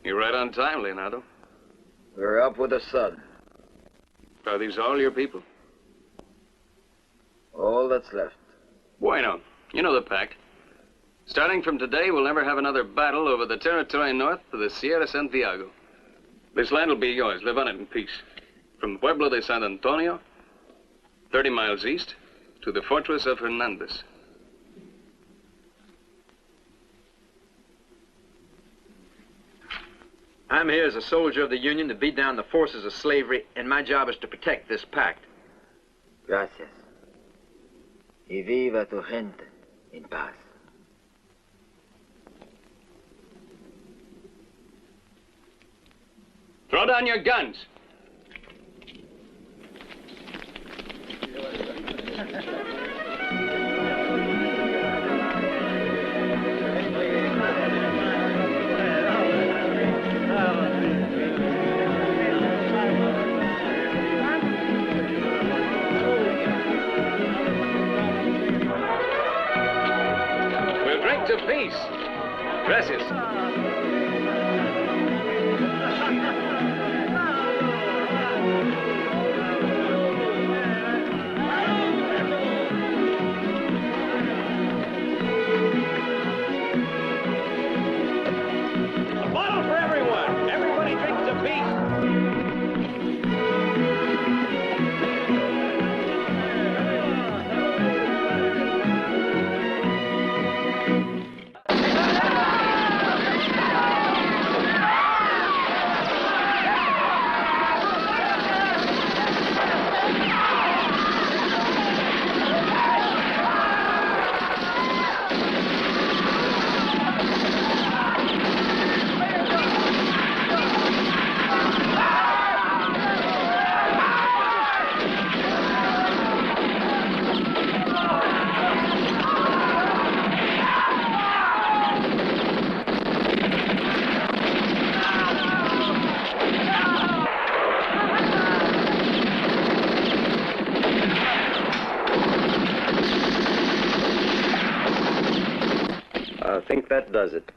You're right on time, Leonardo. We're up with the sun. Are these all your people? All that's left. Bueno. You know the pack. Starting from today, we'll never have another battle over the territory north of the Sierra Santiago. This land will be yours. Live on it in peace. From Pueblo de San Antonio, 30 miles east, to the fortress of Hernandez. I'm here as a soldier of the Union to beat down the forces of slavery, and my job is to protect this pact. Gracias. Y viva tu gente en paz. Throw down your guns. We'll drink to peace. Gracias. I think that does it.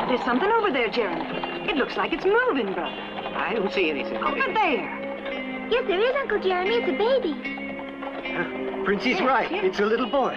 There's something over there, Jeremy. It looks like it's moving, brother. I don't see anything. Over there. Yes, there is, Uncle Jeremy. It's a baby. Princey's right. yes. It's a little boy.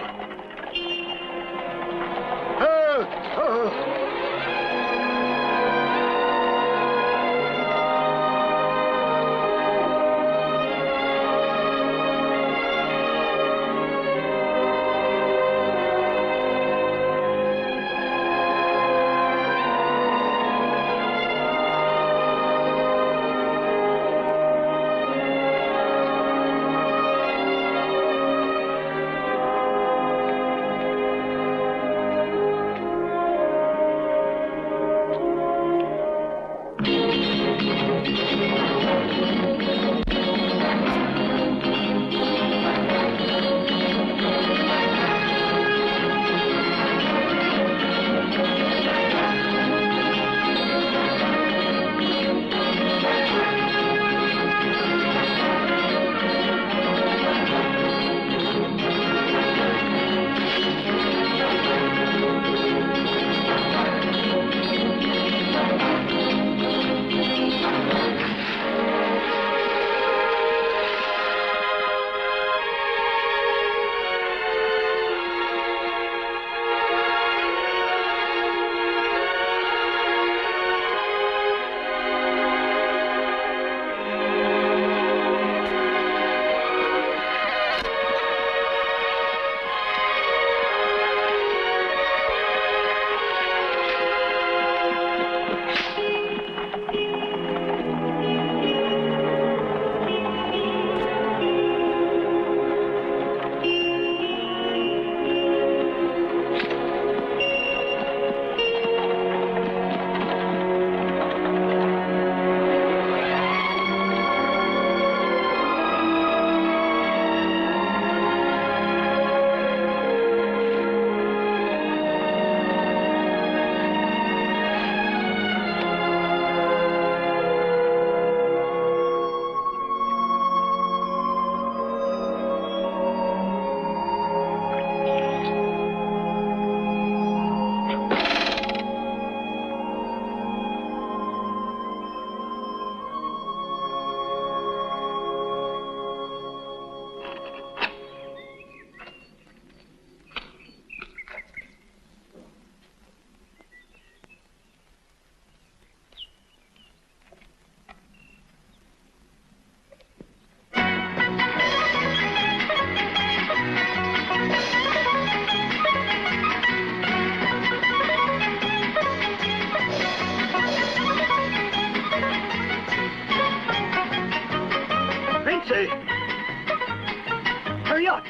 Hurry up!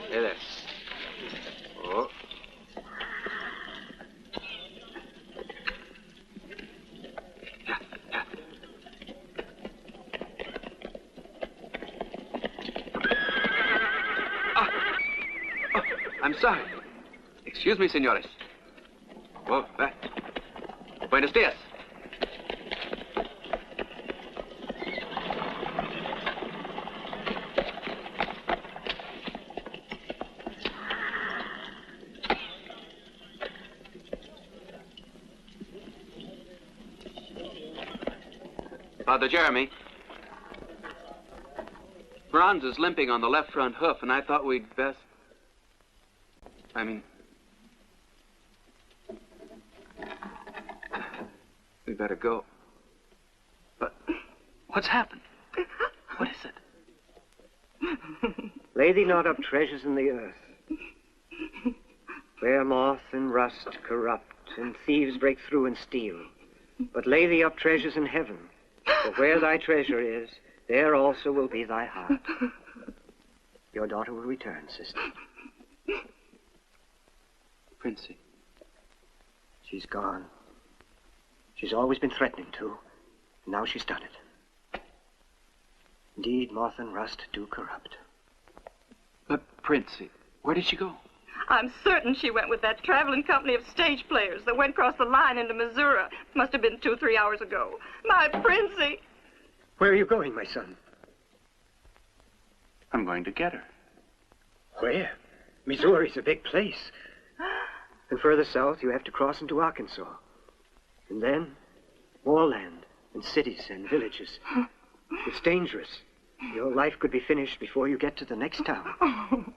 Hey there. Oh. I'm sorry. Excuse me, señores. Oh, buenos días. Father Jeremy. Franz is limping on the left front hoof, and I thought we'd best... we better go. But what's happened? What is it? Lay thee not up treasures in the earth, where moth and rust corrupt, and thieves break through and steal. But lay thee up treasures in heaven, for where thy treasure is, there also will be thy heart. Your daughter will return, sister. Princey. She's gone. She's always been threatening to, and now she's done it. Indeed, moth and rust do corrupt. But, Princey, where did she go? I'm certain she went with that traveling company of stage players that went across the line into Missouri. Must have been 2-3 hours ago. My Princey! Where are you going, my son? I'm going to get her. Where? Missouri's a big place. And further south, you have to cross into Arkansas. And then, more land, and cities and villages. It's dangerous. Your life could be finished before you get to the next town.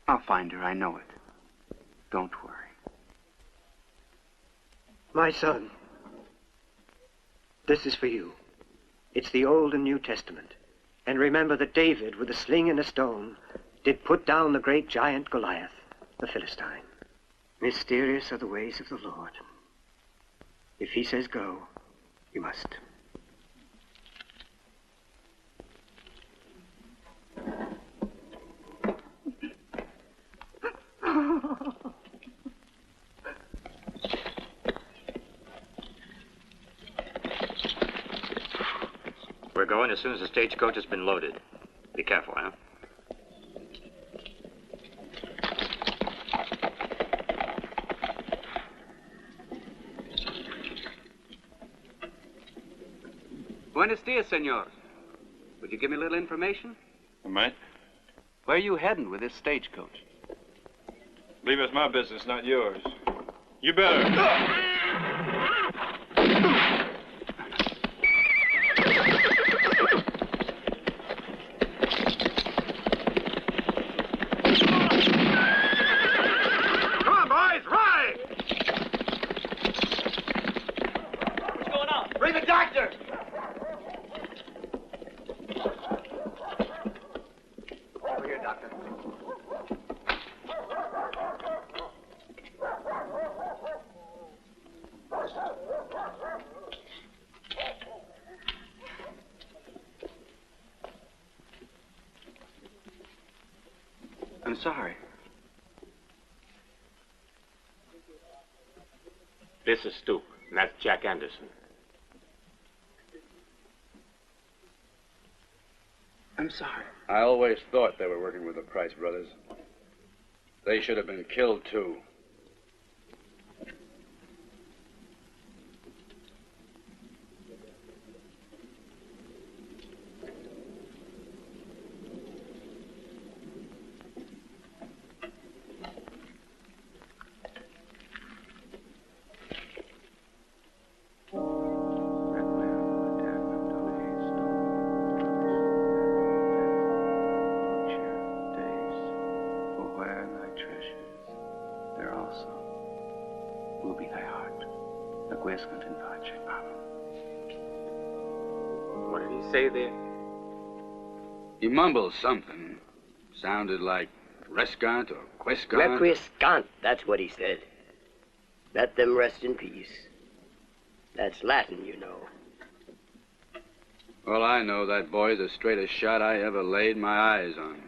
I'll find her, I know it. Don't worry. My son, this is for you. It's the Old and New Testament. And remember that David, with a sling and a stone, did put down the great giant Goliath, the Philistine. Mysterious are the ways of the Lord. If he says go, you must. We're going as soon as the stagecoach has been loaded. Be careful, huh? Buenos dias, senor. Would you give me a little information? I might. Where are you heading with this stagecoach? Believe it's my business, not yours. You better. I'm sorry. This is Stoop, and that's Jack Anderson. I'm sorry. I always thought they were working with the Price brothers. They should have been killed, too. What did he say there? He mumbled something. Sounded like rescant or quiscant. Requiescant, that's what he said. Let them rest in peace. That's Latin, you know. All I know, that boy's the straightest shot I ever laid my eyes on.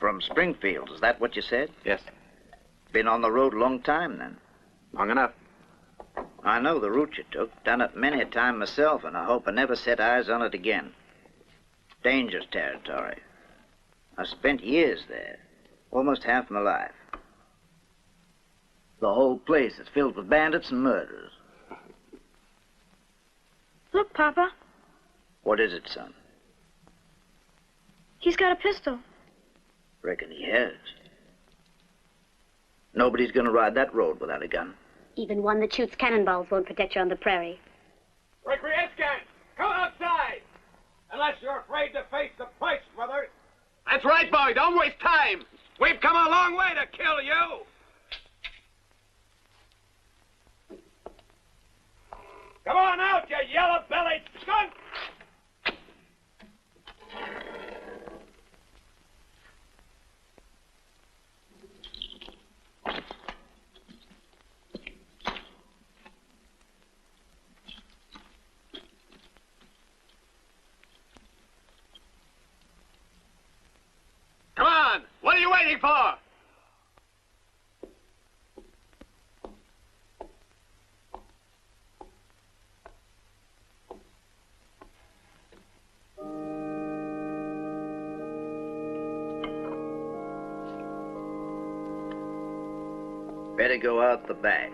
From Springfield, is that what you said? Yes. Been on the road a long time, then? Long enough. I know the route you took. Done it many a time myself, and I hope I never set eyes on it again. Dangerous territory. I spent years there. Almost half my life. The whole place is filled with bandits and murderers. Look, Papa. What is it, son? He's got a pistol. Reckon he has. Nobody's gonna ride that road without a gun. Even one that shoots cannonballs won't protect you on the prairie. Recreation, come outside! Unless you're afraid to face the Price brothers. That's right, boy. Don't waste time. We've come a long way to kill you. Come on out, you yellow-bellied skunk! 24. Better go out the back.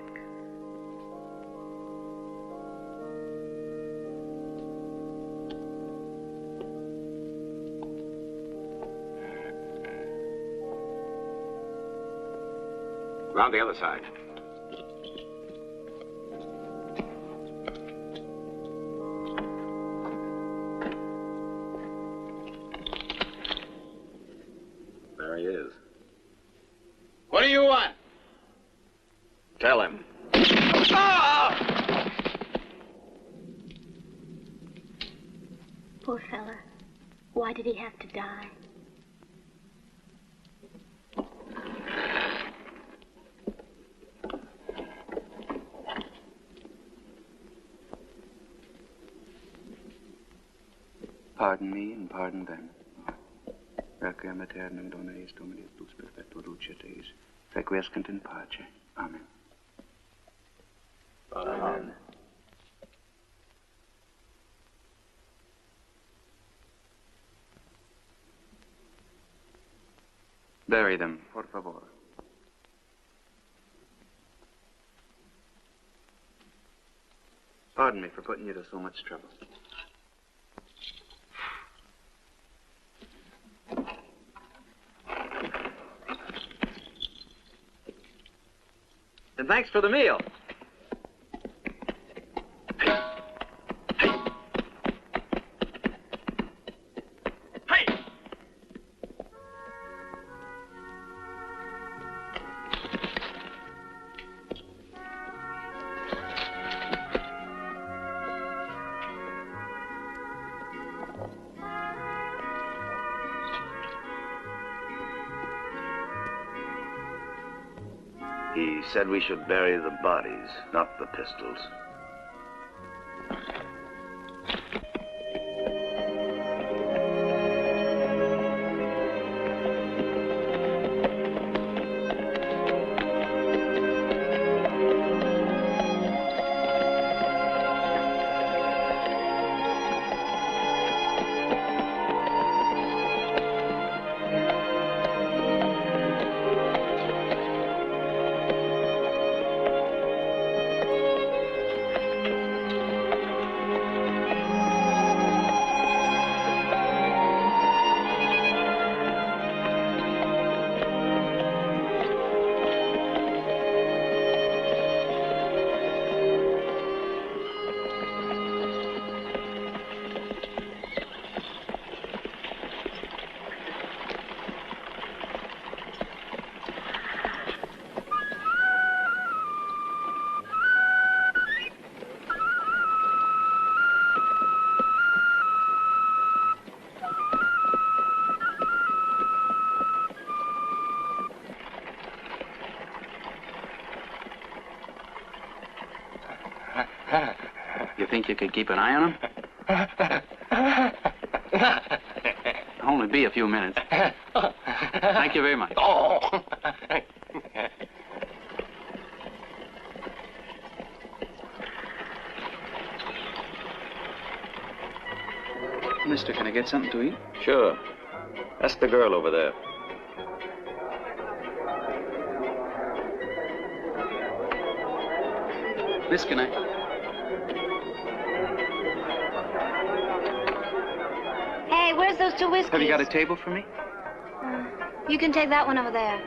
Round the other side. There he is. What do you want? Tell him. Poor fella. Why did he have to die? Pardon me and pardon them. Requiem aeternam dona eis Dominustus perfectua lucia Deis. Requiescant in pace. Amen. Amen. Bury them, por favor. Pardon me for putting you to so much trouble. And thanks for the meal. He said we should bury the bodies, not the pistols. You think you could keep an eye on him? Only be a few minutes. Thank you very much. Mister, can I get something to eat? Sure. Ask the girl over there. Miss, can I? Hey, where's those two whiskeys? Have you got a table for me? You can take that one over there.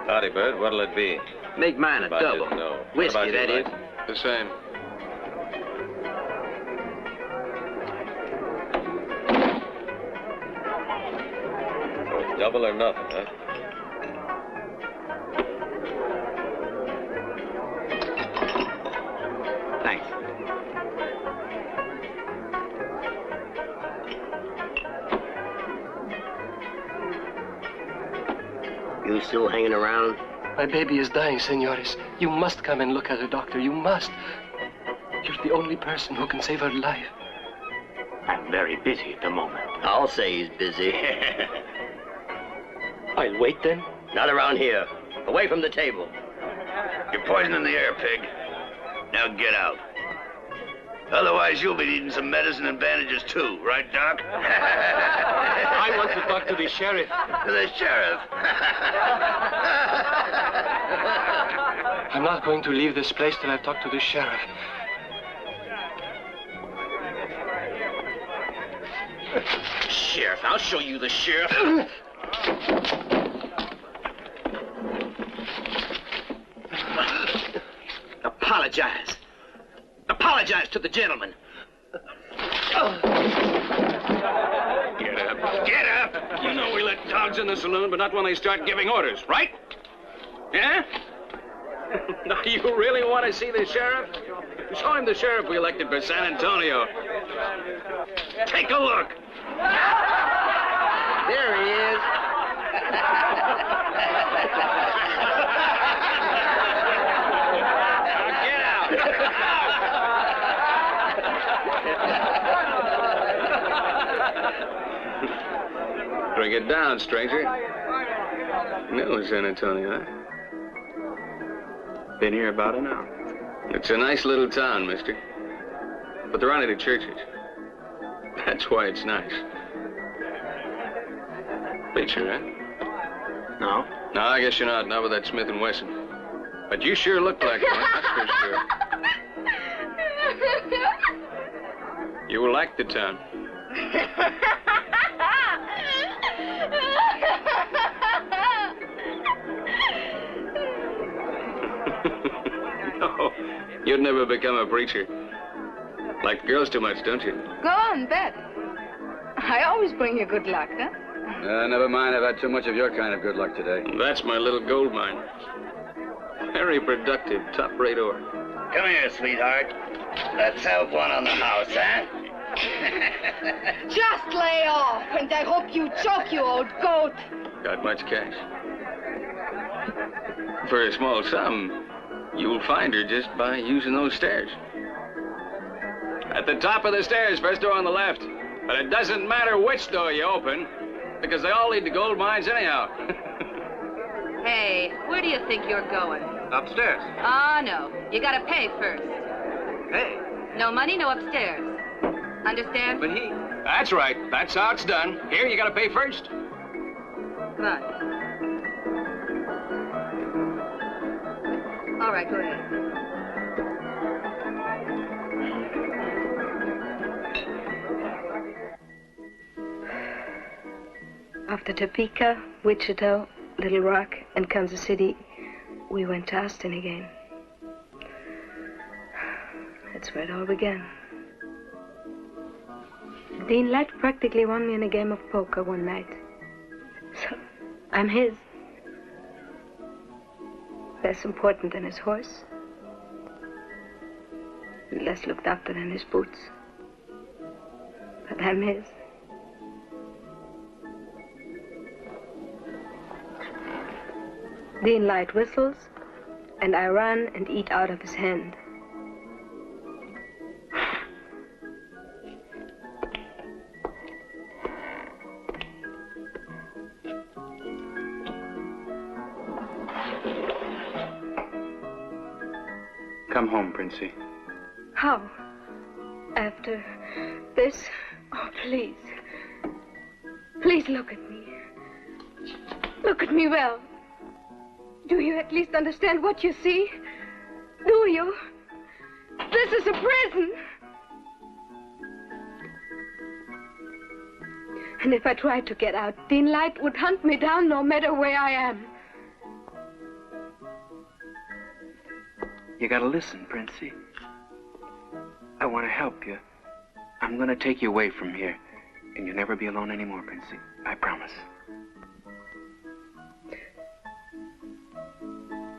Howdy, Bird. What'll it be? Make mine a double. No. Whiskey, that is. The same. So it's double or nothing, huh? Thanks. You still hanging around? My baby is dying, senores. You must come and look at her, doctor. You must. You're the only person who can save her life. I'm very busy at the moment. I'll say he's busy. I'll wait then. Not around here. Away from the table. You're poisoning the air, pig. Now get out. Otherwise, you'll be needing some medicine and bandages too, right, Doc? I want to talk to the sheriff. The sheriff? I'm not going to leave this place till I've talked to the sheriff. Sheriff, I'll show you the sheriff. Apologize. Apologize to the gentleman. Get up. Get up! You know we let dogs in the saloon, but not when they start giving orders, right? Yeah? Now, you really want to see the sheriff? Show him the sheriff we elected for San Antonio. Take a look. There he is. Now get out. Bring it down, stranger. No, San Antonio, huh? Been here about an hour. It's a nice little town, mister. But there aren't any churches. That's why it's nice. Preacher, huh? No. No, I guess you're not. Not with that Smith & Wesson. But you sure look like one, that's for sure. You will like the town. No, you'd never become a preacher. Like girls too much, don't you? Go on, bet. I always bring you good luck, huh? Never mind. I've had too much of your kind of good luck today. That's my little gold mine. Very productive, top-rate ore. Come here, sweetheart. Let's have one on the house, huh? Just lay off, and I hope you choke, you old goat. Got much cash? For a small sum, you'll find her just by using those stairs. At the top of the stairs, first door on the left. But it doesn't matter which door you open, because they all lead to gold mines anyhow. Hey, where do you think you're going? Upstairs. Ah, no. You gotta pay first. Hey. No money, no upstairs. Understand? But he... That's right. That's how it's done. Here, you gotta pay first. Come on. All right, go ahead. After Topeka, Wichita, Little Rock, and Kansas City, we went to Austin again. That's where it all began. Dean Light practically won me in a game of poker one night. So, I'm his. Less important than his horse. Less looked after than his boots. But I'm his. Dean Light whistles, and I run and eat out of his hand. Come home, Princey. How? After this? Oh, please. Please look at me. Look at me well. Do you at least understand what you see? Do you? This is a prison. And if I tried to get out, Dean Light would hunt me down no matter where I am. You gotta listen, Princey. I want to help you. I'm gonna take you away from here, and you'll never be alone anymore, Princey. I promise.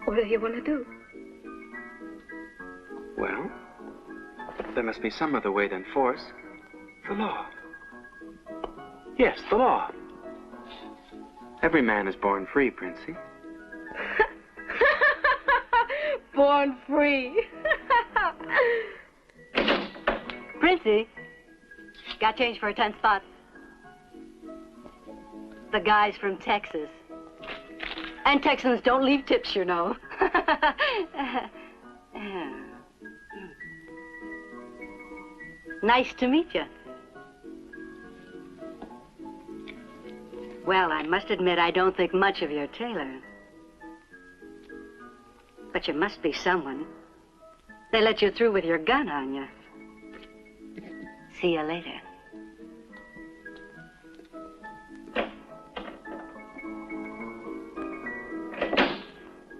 What do you want to do? Well, there must be some other way than force. The law. Yes, the law. Every man is born free, Princey. Born free. Princey, got change for a 10 spot. The guy's from Texas. And Texans don't leave tips, you know. Nice to meet you. Well, I must admit I don't think much of your tailor. But you must be someone. They let you through with your gun on you. See you later.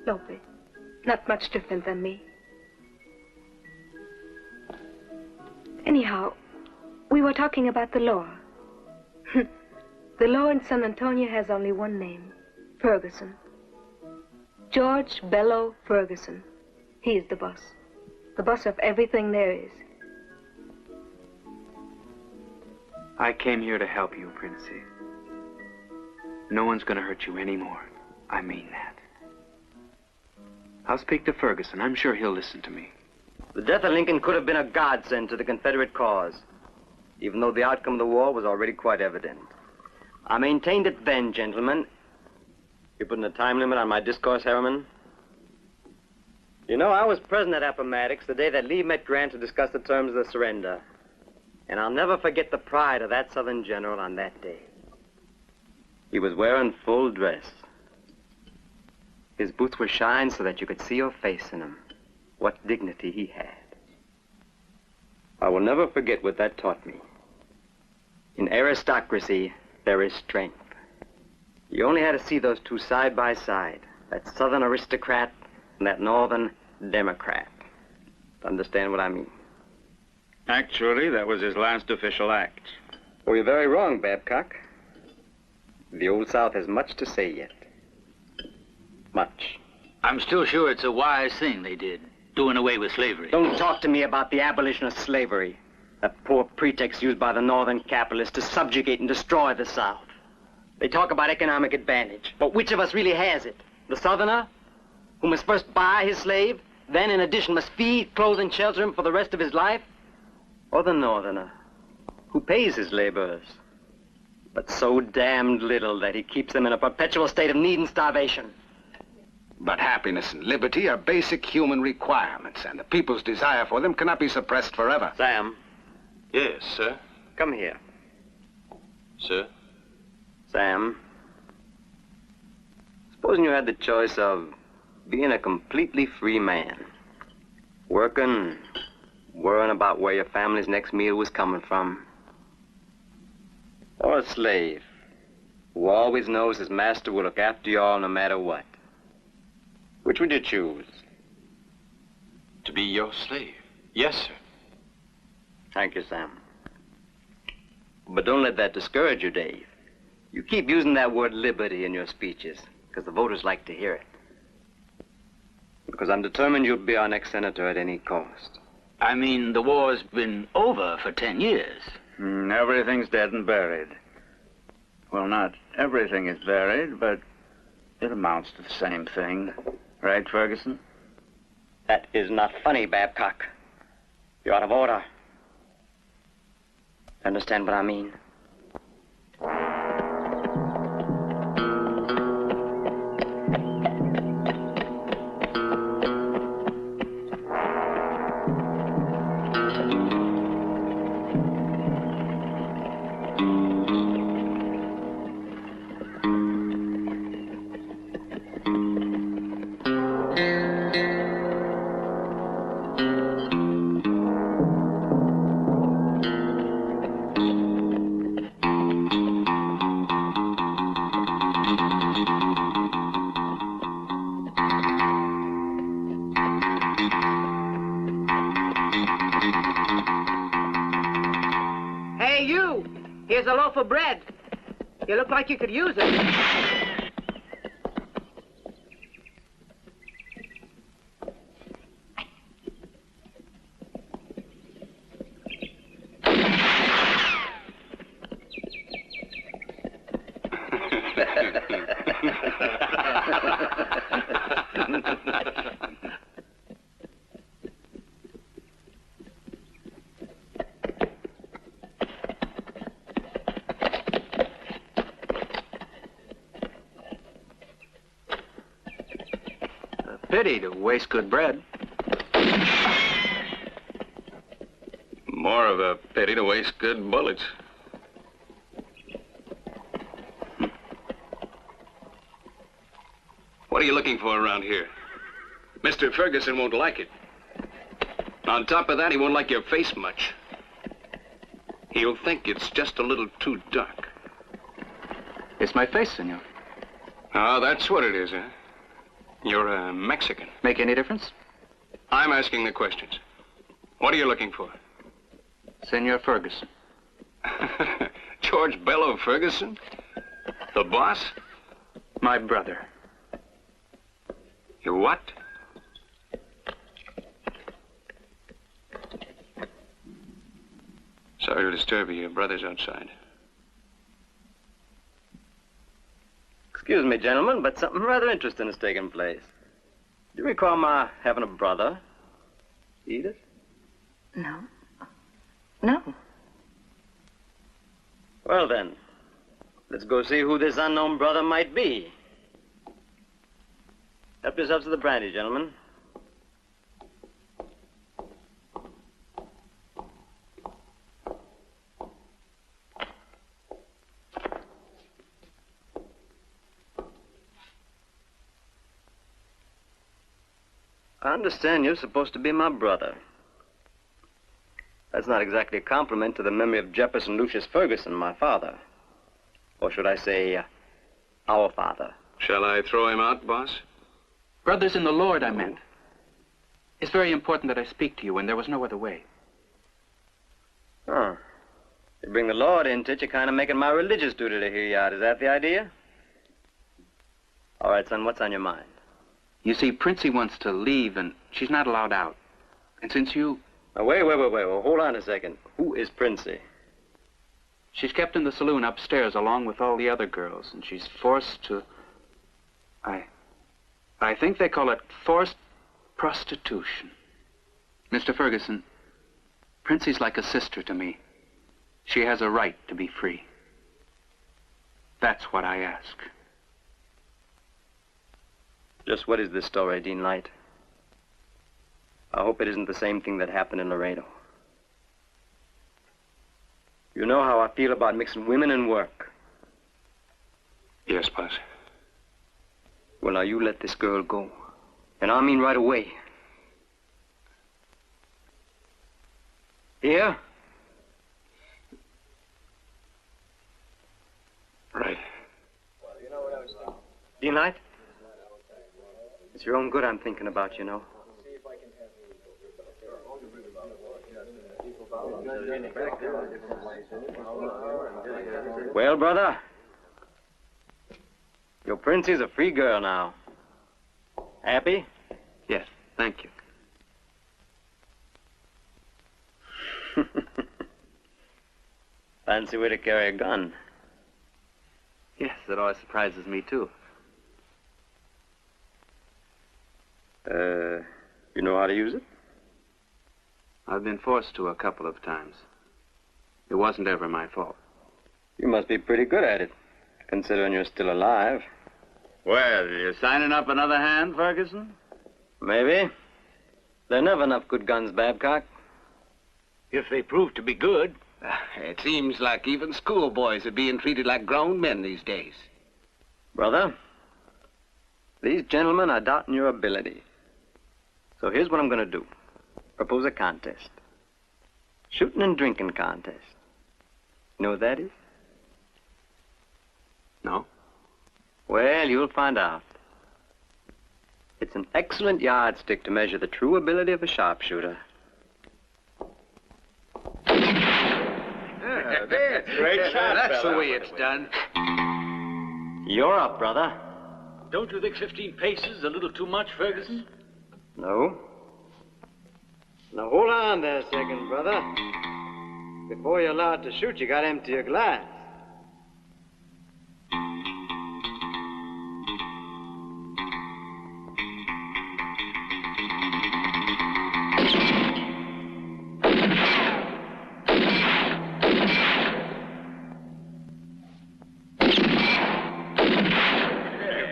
Lope, not much different than me. Anyhow, we were talking about the law. The law in San Antonio has only one name, Ferguson. George Bello Ferguson. He's the boss of everything there is. I came here to help you, Princey. No one's gonna hurt you anymore. I mean that. I'll speak to Ferguson. I'm sure he'll listen to me. The death of Lincoln could have been a godsend to the Confederate cause, even though the outcome of the war was already quite evident. I maintained it then, gentlemen. You putting a time limit on my discourse, Harriman? You know, I was present at Appomattox the day that Lee met Grant to discuss the terms of the surrender. And I'll never forget the pride of that Southern general on that day. He was wearing full dress. His boots were shined so that you could see your face in them. What dignity he had. I will never forget what that taught me. In aristocracy, there is strength. You only had to see those two side by side, that Southern aristocrat and that Northern Democrat, to understand what I mean. Actually, that was his last official act. Oh, you're very wrong, Babcock. The Old South has much to say yet. Much. I'm still sure it's a wise thing they did, doing away with slavery. Don't talk to me about the abolition of slavery. That poor pretext used by the Northern capitalists to subjugate and destroy the South. They talk about economic advantage, but which of us really has it? The Southerner, who must first buy his slave, then in addition must feed, clothe, and shelter him for the rest of his life? Or the Northerner, who pays his laborers, but so damned little that he keeps them in a perpetual state of need and starvation? But happiness and liberty are basic human requirements, and the people's desire for them cannot be suppressed forever. Sam. Yes, sir. Come here. Sir? Sam, supposing you had the choice of being a completely free man, working, worrying about where your family's next meal was coming from, or a slave who always knows his master will look after you all no matter what, which would you choose? To be your slave. Yes, sir. Thank you, Sam. But don't let that discourage you, Dave. You keep using that word liberty in your speeches, because the voters like to hear it. Because I'm determined you'll be our next senator at any cost. I mean, the war's been over for 10 years. Everything's dead and buried. Well, not everything is buried, but it amounts to the same thing. Right, Ferguson? That is not funny, Babcock. You're out of order. Understand what I mean? Here's a loaf of bread. You look like you could use it. pity to waste good bread. More of a pity to waste good bullets. What are you looking for around here? Mr. Ferguson won't like it. On top of that, he won't like your face much. He'll think it's just a little too dark. It's my face, senor. Oh, that's what it is, huh? You're a Mexican. Make any difference? I'm asking the questions. What are you looking for? Senor Ferguson. George Bello Ferguson? The boss? My brother. Your what? Sorry to disturb you. Your brother's outside. Excuse me, gentlemen, but something rather interesting has taken place. Do you recall my having a brother, Edith? No. No. Well, then, let's go see who this unknown brother might be. Help yourselves to the brandy, gentlemen. I understand you're supposed to be my brother. That's not exactly a compliment to the memory of Jefferson Lucius Ferguson, my father. Or should I say, our father. Shall I throw him out, boss? Brothers in the Lord, I meant. It's very important that I speak to you, and there was no other way. Huh. You bring the Lord into it, you're kind of making my religious duty to hear you out. Is that the idea? All right, son, what's on your mind? You see, Princey wants to leave, and she's not allowed out. And since you... Now, wait. Well, hold on a second. Who is Princey? She's kept in the saloon upstairs along with all the other girls, and she's forced to... I think they call it forced prostitution. Mr. Ferguson, Princey's like a sister to me. She has a right to be free. That's what I ask. Just what is this story, Dean Light? I hope it isn't the same thing that happened in Laredo. You know how I feel about mixing women and work. Yes, boss. Well, now you let this girl go. And I mean right away. Here? Right. Dean Light? It's your own good I'm thinking about, you know. Well, brother, your Princey's a free girl now. Happy? Yes, thank you. Fancy way to carry a gun. Yes, that always surprises me, too. You know how to use it? I've been forced to a couple of times. It wasn't ever my fault. You must be pretty good at it, considering you're still alive. Well, you signing up another hand, Ferguson? Maybe. There are never enough good guns, Babcock. If they prove to be good. It seems like even schoolboys are being treated like grown men these days. Brother, these gentlemen are doubting your ability. So here's what I'm going to do. Propose a contest. Shooting and drinking contest. You know what that is? No. Well, you'll find out. It's an excellent yardstick to measure the true ability of a sharpshooter. Great shot, that's the way it's done. You're up, brother. Don't you think 15 paces is a little too much, Ferguson? No. Now, hold on there a second, brother. Before you're allowed to shoot, you gotta empty your glass.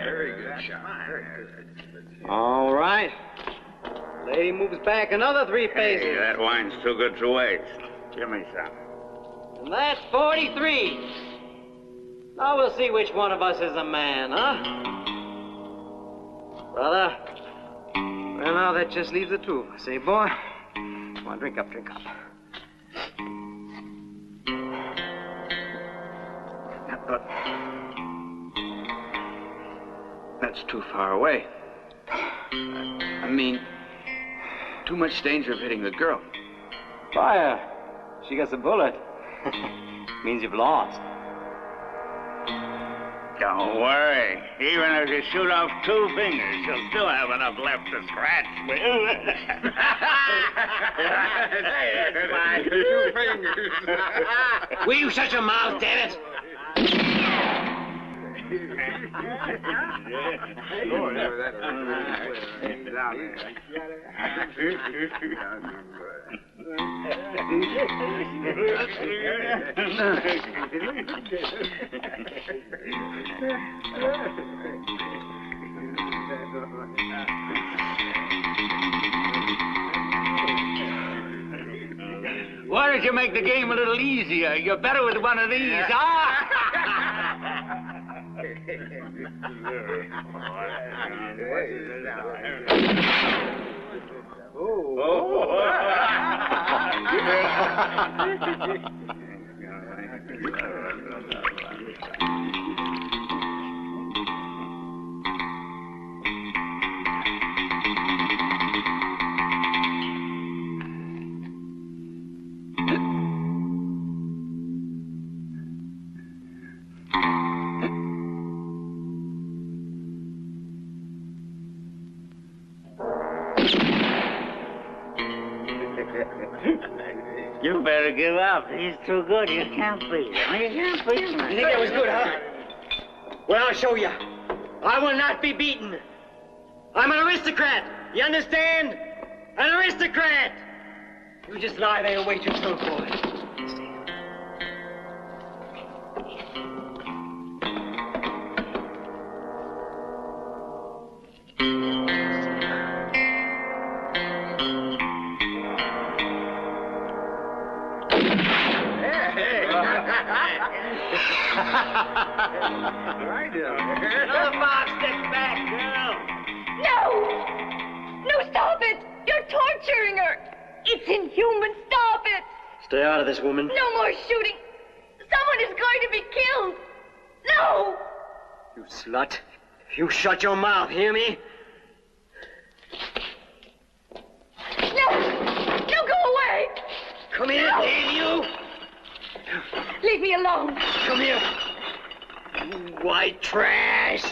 Very good shot. All right. Lady moves back another 3 paces. Hey, that wine's too good to waste. Give me some. And that's 43. Now we'll see which one of us is a man, huh? Brother? Well, now that just leaves the two of us, eh, boy? Come on, drink up, drink up. But that's too far away. I mean, too much danger of hitting the girl. Fire. She gets a bullet. Means you've lost. Don't worry. Even if you shoot off 2 fingers, you'll still have enough left to scratch with. That's fine. 2 fingers. Will you shut your mouth, damn it? Why don't you make the game a little easier? You're better with one of these, huh? You better give up. He's too good. You can't beat him. You can't beat him. You think that was good, huh? Well, I'll show you. I will not be beaten. I'm an aristocrat. You understand? An aristocrat. You just lie there and wait your turn, boy. Another 5 steps back, girl. No! No, stop it! You're torturing her! It's inhuman! Stop it! Stay out of this, woman. No more shooting! Someone is going to be killed! No! You slut. If you shut your mouth, hear me? No! No, go away! Come here, No. damn you! Leave me alone! Come here! You white trash!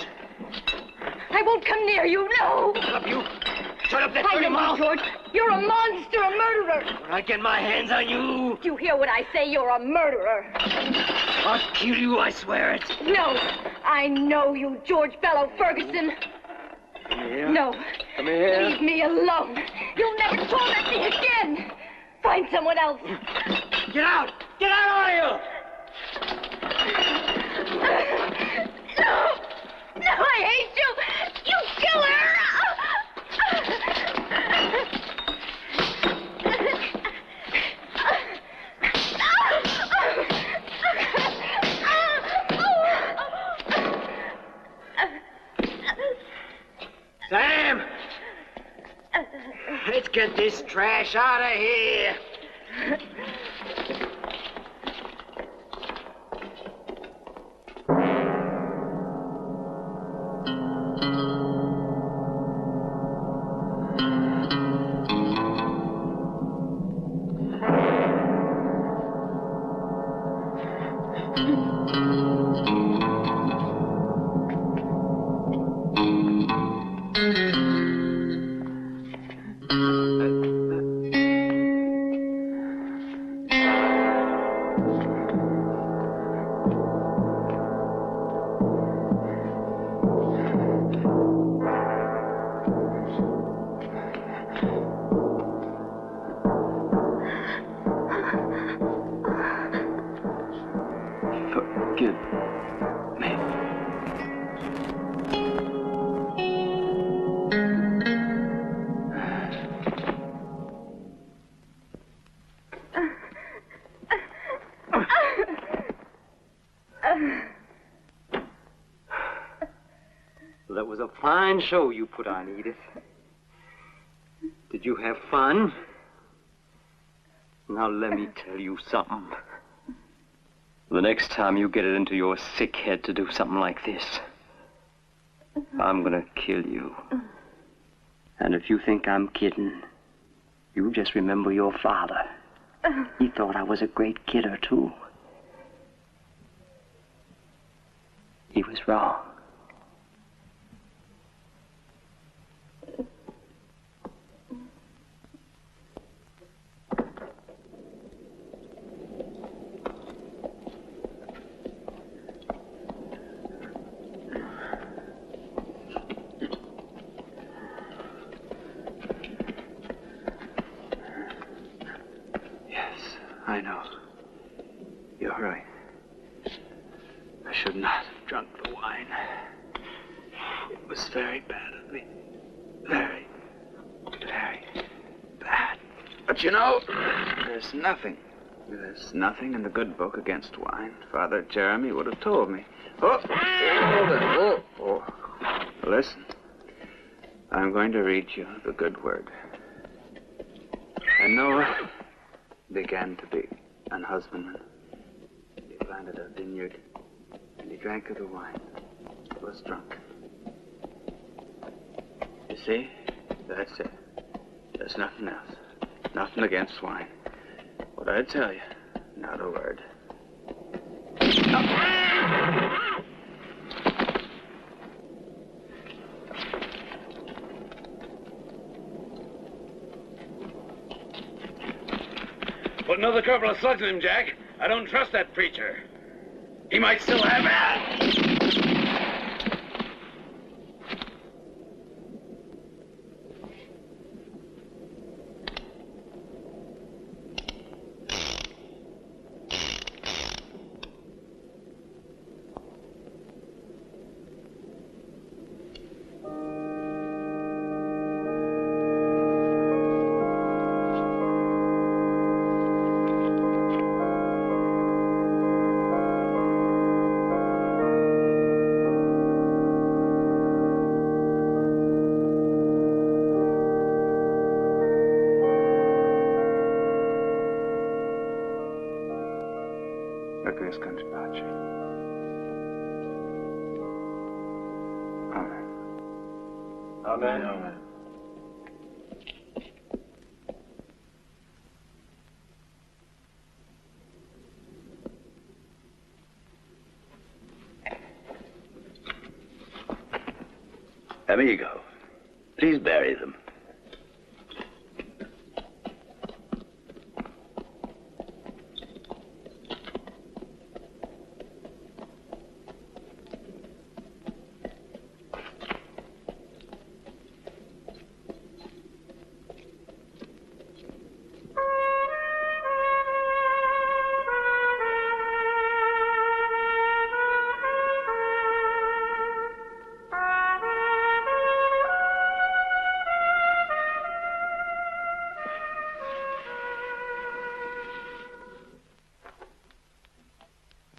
I won't come near you, no! Shut up, you! Shut up that I dirty know, mouth! George. You're a monster, a murderer! When I get my hands on you, You hear what I say? You're a murderer. I'll kill you, I swear it. No, I know you, George Bellow Ferguson. Come here. No. Come here. Leave me alone. You'll never torment me again. Find someone else. Get out! Get out, all of you! No! No, I hate you! You killer! Sam! Let's get this trash out of here. Forgive me. it was a fine show you put on, Edith. Did you have fun? Now let me tell you something. The next time you get it into your sick head to do something like this, I'm gonna kill you. And if you think I'm kidding, you just remember your father. He thought I was a great kidder, too. He was wrong. I know. You're right. I should not have drunk the wine. It was very bad of me. Very, very bad. But you know, there's nothing in the good book against wine. Father Jeremy would have told me. Oh. Listen. I'm going to read you the good word. And Noah began to be an husbandman. He planted a vineyard, and he drank of the wine, was drunk. You see? That's it. There's nothing else. Nothing against wine. What I tell you, not a word. Put another couple of slugs in him, Jack. I don't trust that preacher. He might still have it. Amen. Amen. Amigo, please bury them.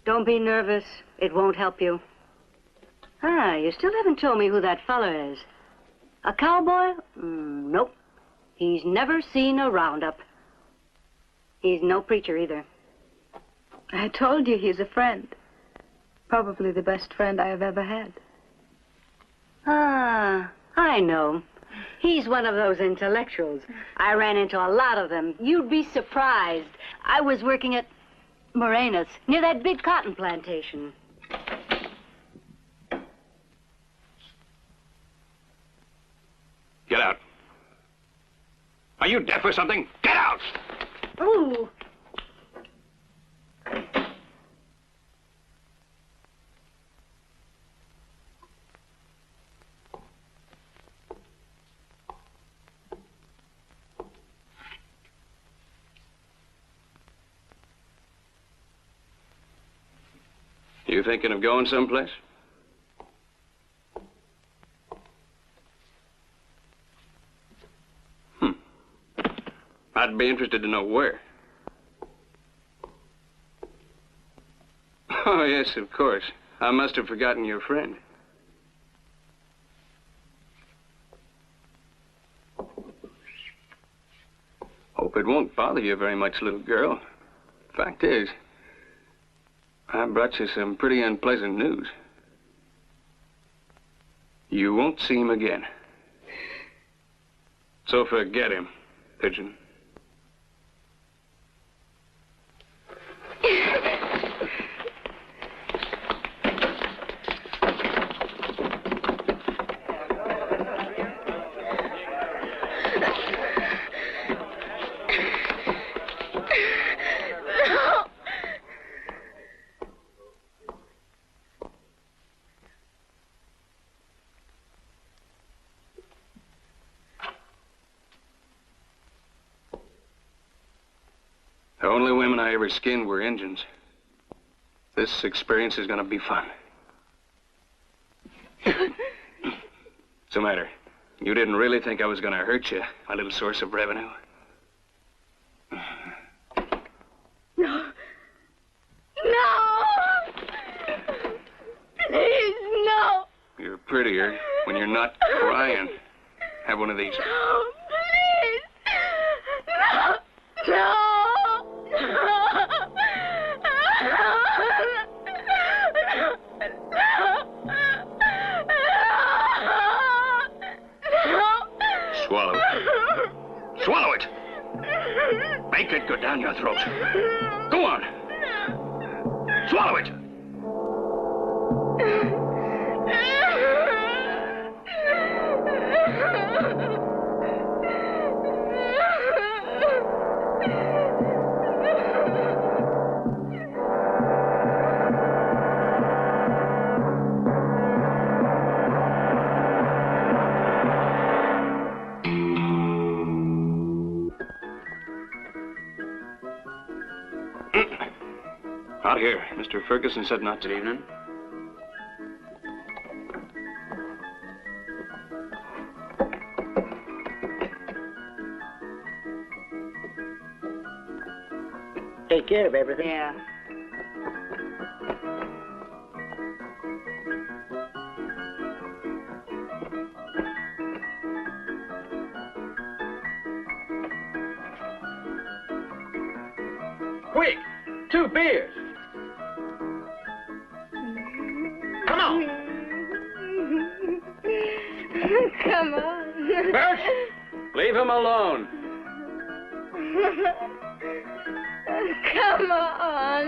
Don't be nervous. It won't help you. You still haven't told me who that fella is. A cowboy? Nope. He's never seen a roundup. He's no preacher either. I told you he's a friend. Probably the best friend I have ever had. I know. He's one of those intellectuals. I ran into a lot of them. You'd be surprised. I was working at Morena's, near that big cotton plantation. Get out. Are you deaf or something? Get out! Ooh. You thinking of going someplace? I'd be interested to know where. Oh, yes, of course. I must have forgotten your friend. hope it won't bother you very much, little girl. Fact is, I brought you some pretty unpleasant news. You won't see him again. So forget him, Pigeon. The only women I ever skinned were Injuns. This experience is gonna be fun. What's the matter? You didn't really think I was gonna hurt you, my little source of revenue? No. No! Please, no! You're prettier when you're not crying. Have one of these. No, please! No! No! Swallow it. Swallow it! Make it go down your throat. Go on. Swallow it! Out here. Mr. Ferguson said not to. Good evening. Take care of everything. Yeah. Quick! 2 beers! Come on! Come on. Bert! Leave him alone. Come on.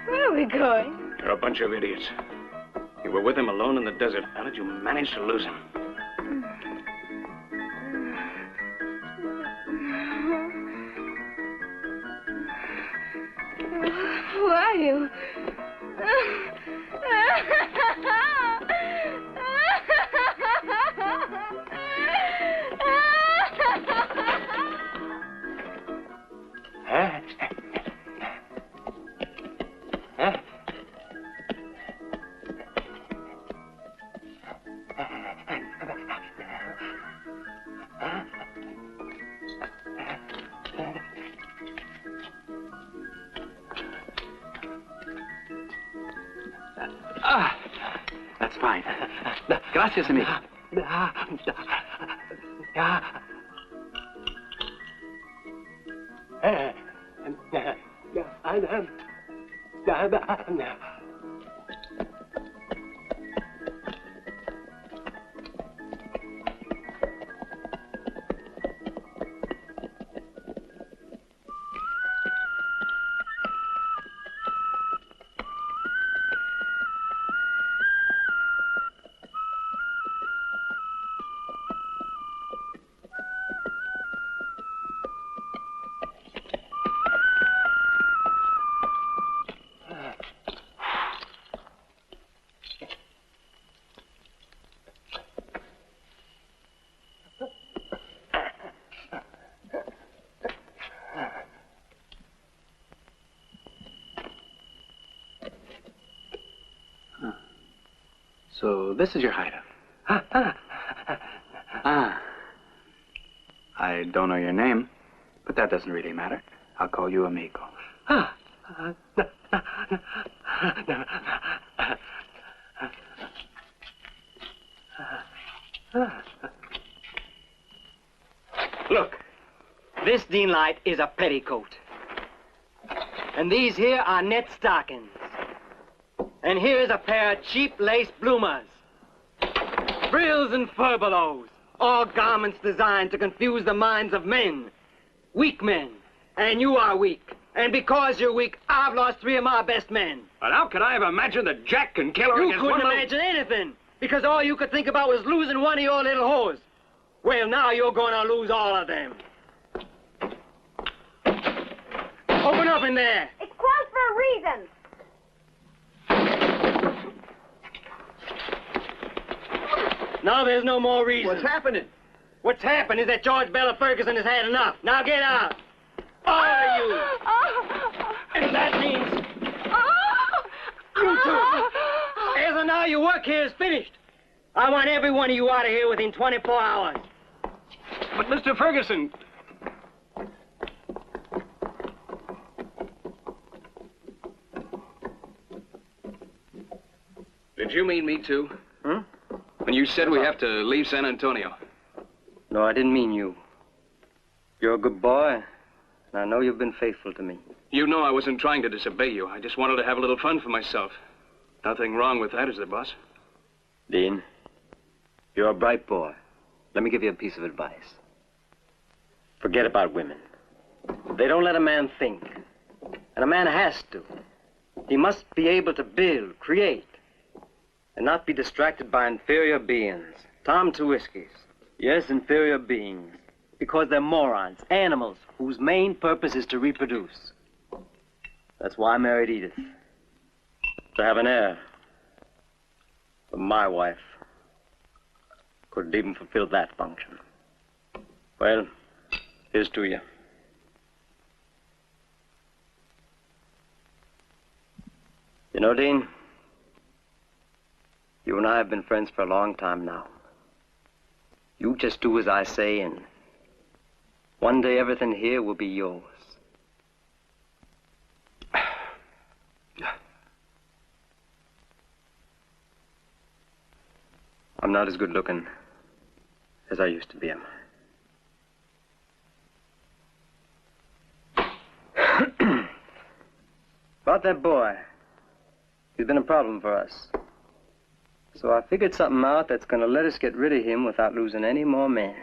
Where are we going? You're a bunch of idiots. You were with him alone in the desert. How did you manage to lose him? Who are you? That's fine. Gracias, amigo. So this is your hideout. I don't know your name, but that doesn't really matter. I'll call you amigo. Look, this Dean light is a petticoat. And these here are net stockings. And here's a pair of cheap lace bloomers. Frills and furbelows. All garments designed to confuse the minds of men. Weak men. And you are weak. And because you're weak, I've lost 3 of my best men. But how could I have imagined that Jack can kill her You against couldn't one imagine anything. Because all you could think about was losing one of your little whores. Well, now you're going to lose all of them. Open up in there. It's closed for a reason. Now there's no more reason. What's happening? What's happened is that George Bella Ferguson has had enough. Now get out. All of you. And that means you too. As of now, your work here is finished. I want every one of you out of here within 24 hours. But, Mr. Ferguson... Did you mean me too? Hmm? When you said we have to leave San Antonio? No, I didn't mean you. You're a good boy, and I know you've been faithful to me. You know I wasn't trying to disobey you. I just wanted to have a little fun for myself. Nothing wrong with that, is there, boss? Dean, you're a bright boy. Let me give you a piece of advice. Forget about women. They don't let a man think. And a man has to. He must be able to build, create, and not be distracted by inferior beings. Tom to whiskeys. Yes, inferior beings. Because they're morons, animals, whose main purpose is to reproduce. That's why I married Edith. To have an heir. But my wife couldn't even fulfill that function. Well, here's to you. You know, Dean, you and I have been friends for a long time now. You just do as I say, and one day everything here will be yours. I'm not as good looking as I used to be, am I? About that boy. He's been a problem for us. So I figured something out that's going to let us get rid of him without losing any more men.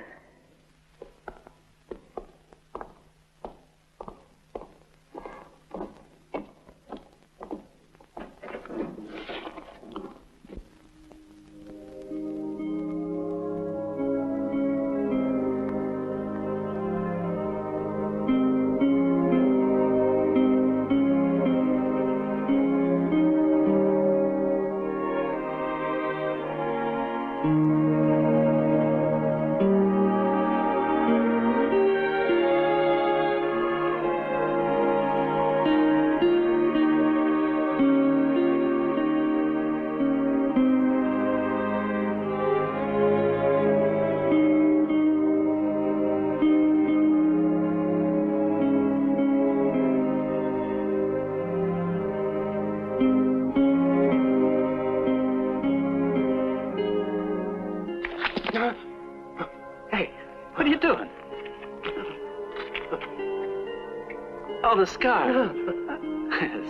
Oh, the scar.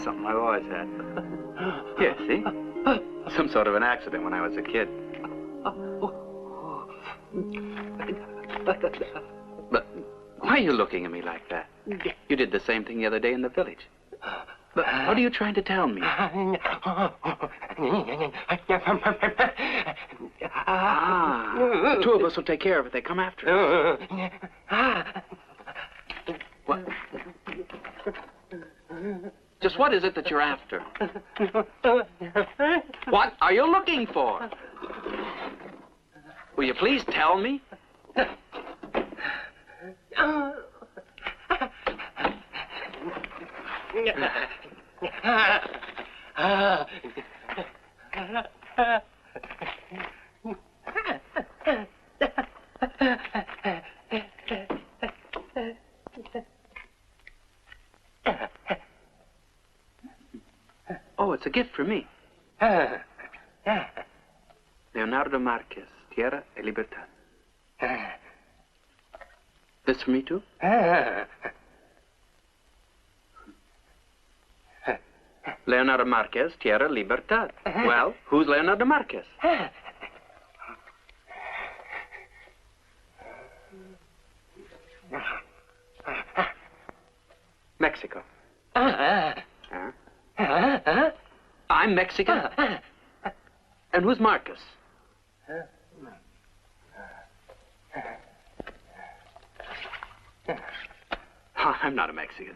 Something I've always had. Here, see? Some sort of an accident when I was a kid. But why are you looking at me like that? You did the same thing the other day in the village. But what are you trying to tell me? The two of us will take care of it. They come after us. What? Just what is it that you're after? What are you looking for? Will you please tell me? Oh, it's a gift for me. Leonardo Marquez, tierra y libertad. This for me, too? Leonardo Marquez, tierra, libertad. Well, who's Leonardo Marquez? Mexico. I'm Mexican. And who's Marcus? I'm not a Mexican.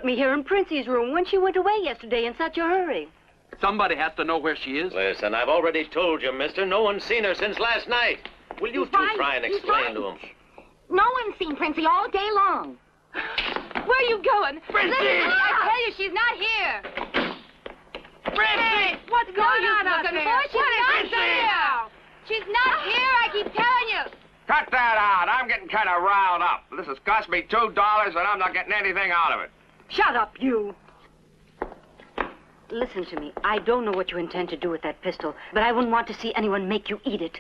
Me here in Princey's room when she went away yesterday in such a hurry. Somebody has to know where she is. Listen, I've already told you, mister. No one's seen her since last night. Will you two try and explain to him? No one's seen Princey all day long. Where are you going? Princey! Listen, I tell you, she's not here. Princey! What's going on out there? She's not here. She's not here, I keep telling you. Cut that out. I'm getting kind of riled up. This has cost me $2 and I'm not getting anything out of it. Shut up, you. Listen to me. I don't know what you intend to do with that pistol, but I wouldn't want to see anyone make you eat it.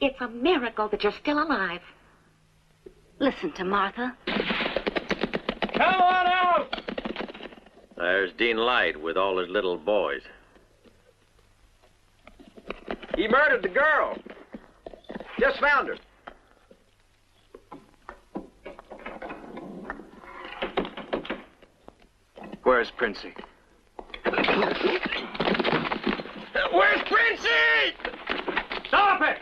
It's a miracle that you're still alive. Listen to Martha. Come on out! There's Dean Light with all his little boys. He murdered the girl. Just found her. Where's Princey? Where's Princey? Stop it!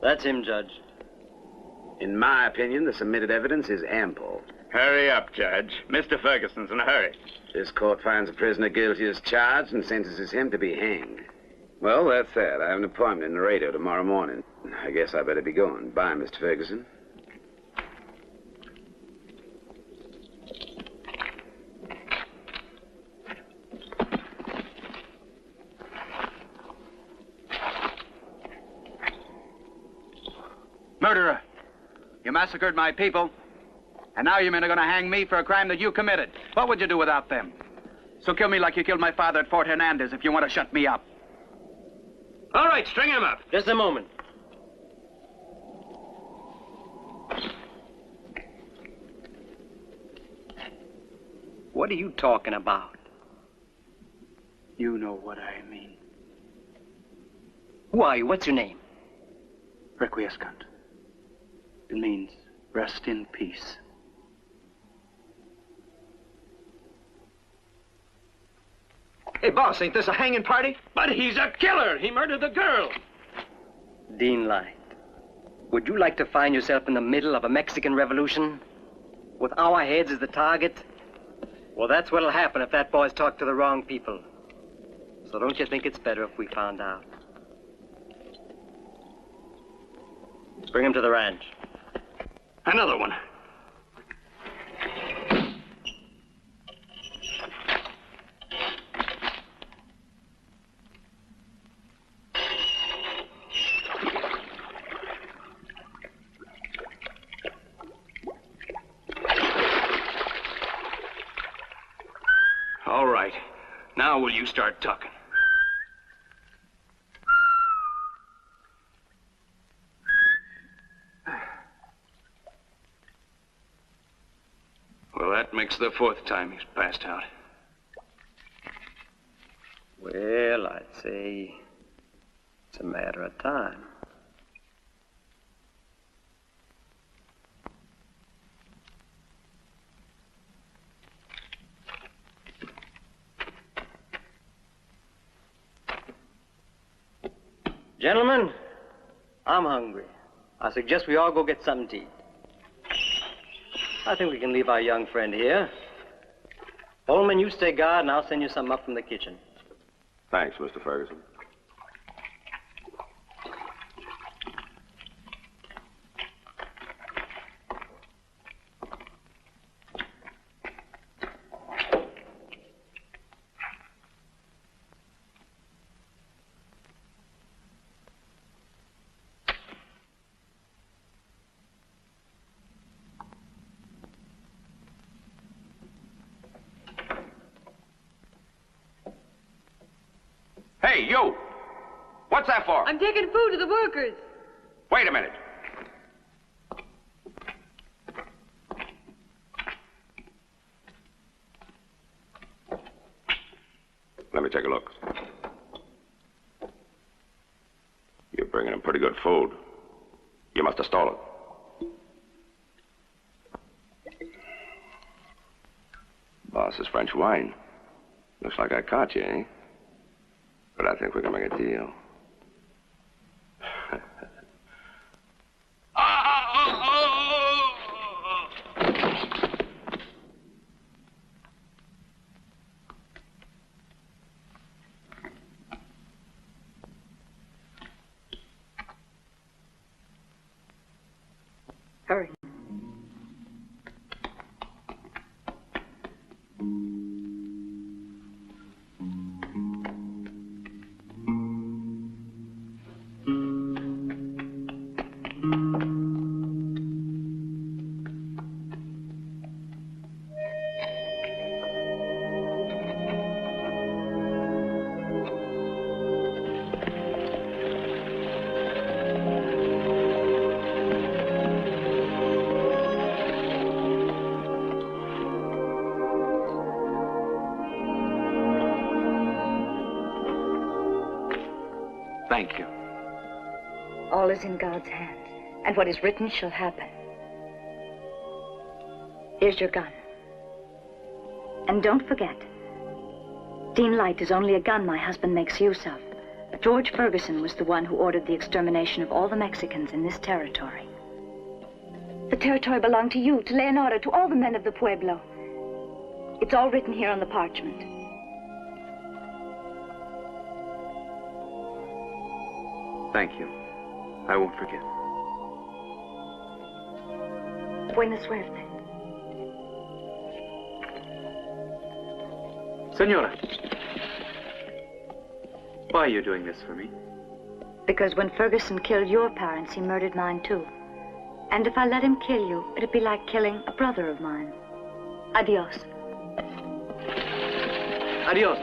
That's him, Judge. In my opinion, the submitted evidence is ample. Hurry up, Judge. Mr. Ferguson's in a hurry. This court finds the prisoner guilty as charged and sentences him to be hanged. Well, that's that. I have an appointment in Laredo tomorrow morning. I guess I better be going. Bye, Mr. Ferguson. Murderer! You massacred my people, and now you men are going to hang me for a crime that you committed. What would you do without them? So kill me like you killed my father at Fort Hernandez if you want to shut me up. All right, string him up. Just a moment. What are you talking about? You know what I mean. Who are you? What's your name? Requiescant. It means rest in peace. Hey, boss, ain't this a hanging party? But he's a killer. He murdered the girl. Dean Light, would you like to find yourself in the middle of a Mexican revolution? With our heads as the target? Well, that's what'll happen if that boy's talked to the wrong people. So don't you think it's better if we found out? Bring him to the ranch. Another one. All right. Now will you start talking? Well, that makes the fourth time he's passed out. Well, I'd say it's a matter of time. Gentlemen, I'm hungry. I suggest we all go get something to eat. I think we can leave our young friend here. Holman, you stay guard, and I'll send you something up from the kitchen. Thanks, Mr. Ferguson. Hey, you! What's that for? I'm taking food to the workers. Wait a minute. Let me take a look. You're bringing them pretty good food. You must have stolen it. Boss's French wine. Looks like I caught you, eh? But I think we can make a deal. Hurry. Thank you. All is in God's hands, and what is written shall happen. Here's your gun. And don't forget, Dean Light is only a gun my husband makes use of. George Ferguson was the one who ordered the extermination of all the Mexicans in this territory. The territory belonged to you, to Leonardo, to all the men of the Pueblo. It's all written here on the parchment. Thank you. I won't forget. Buena suerte. Senora, why are you doing this for me? Because when Ferguson killed your parents, he murdered mine too. And if I let him kill you, it'd be like killing a brother of mine. Adios. Adios.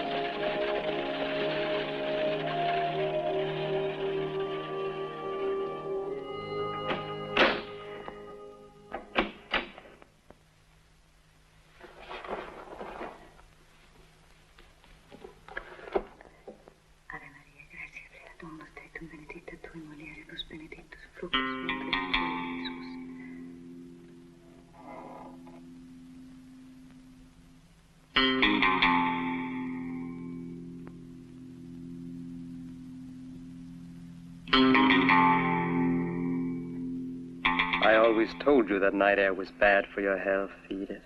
I always told you that night air was bad for your health, Edith.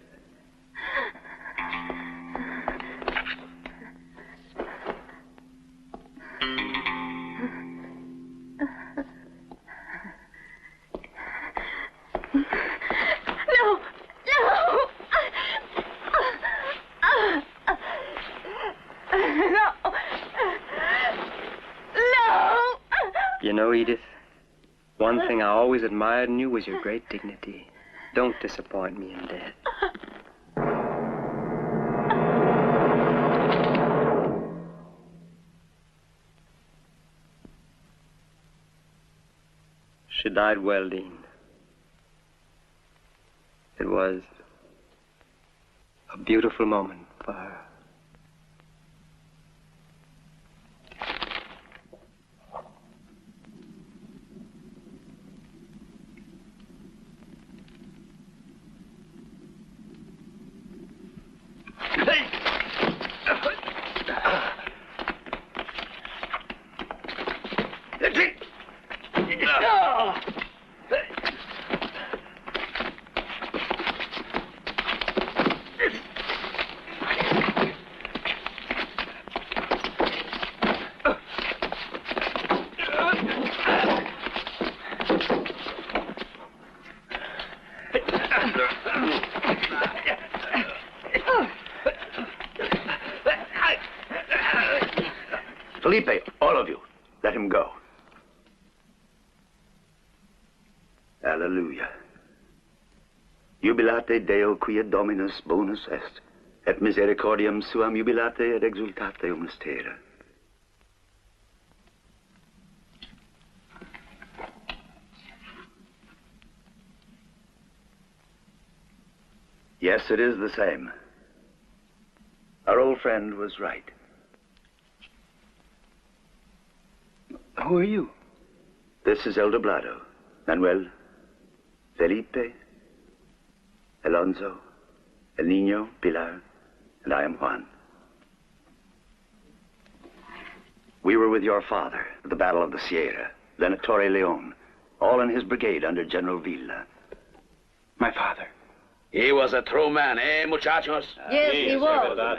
You know, Edith, one thing I always admired in you was your great dignity. Don't disappoint me in death. She died well, Dean. It was a beautiful moment for her. Felipe, all of you, let him go. Alleluia. Jubilate Deo quia Dominus bonus est, et misericordiam suam jubilate et exultate omnes. Yes, it is the same. Our old friend was right. Who are you? This is El Doblado, Manuel, Felipe, Alonso, El Niño, Pilar, and I am Juan. We were with your father at the Battle of the Sierra, then at Torre Leon, all in his brigade under General Villa. My father. He was a true man, eh, muchachos? Yes, he was.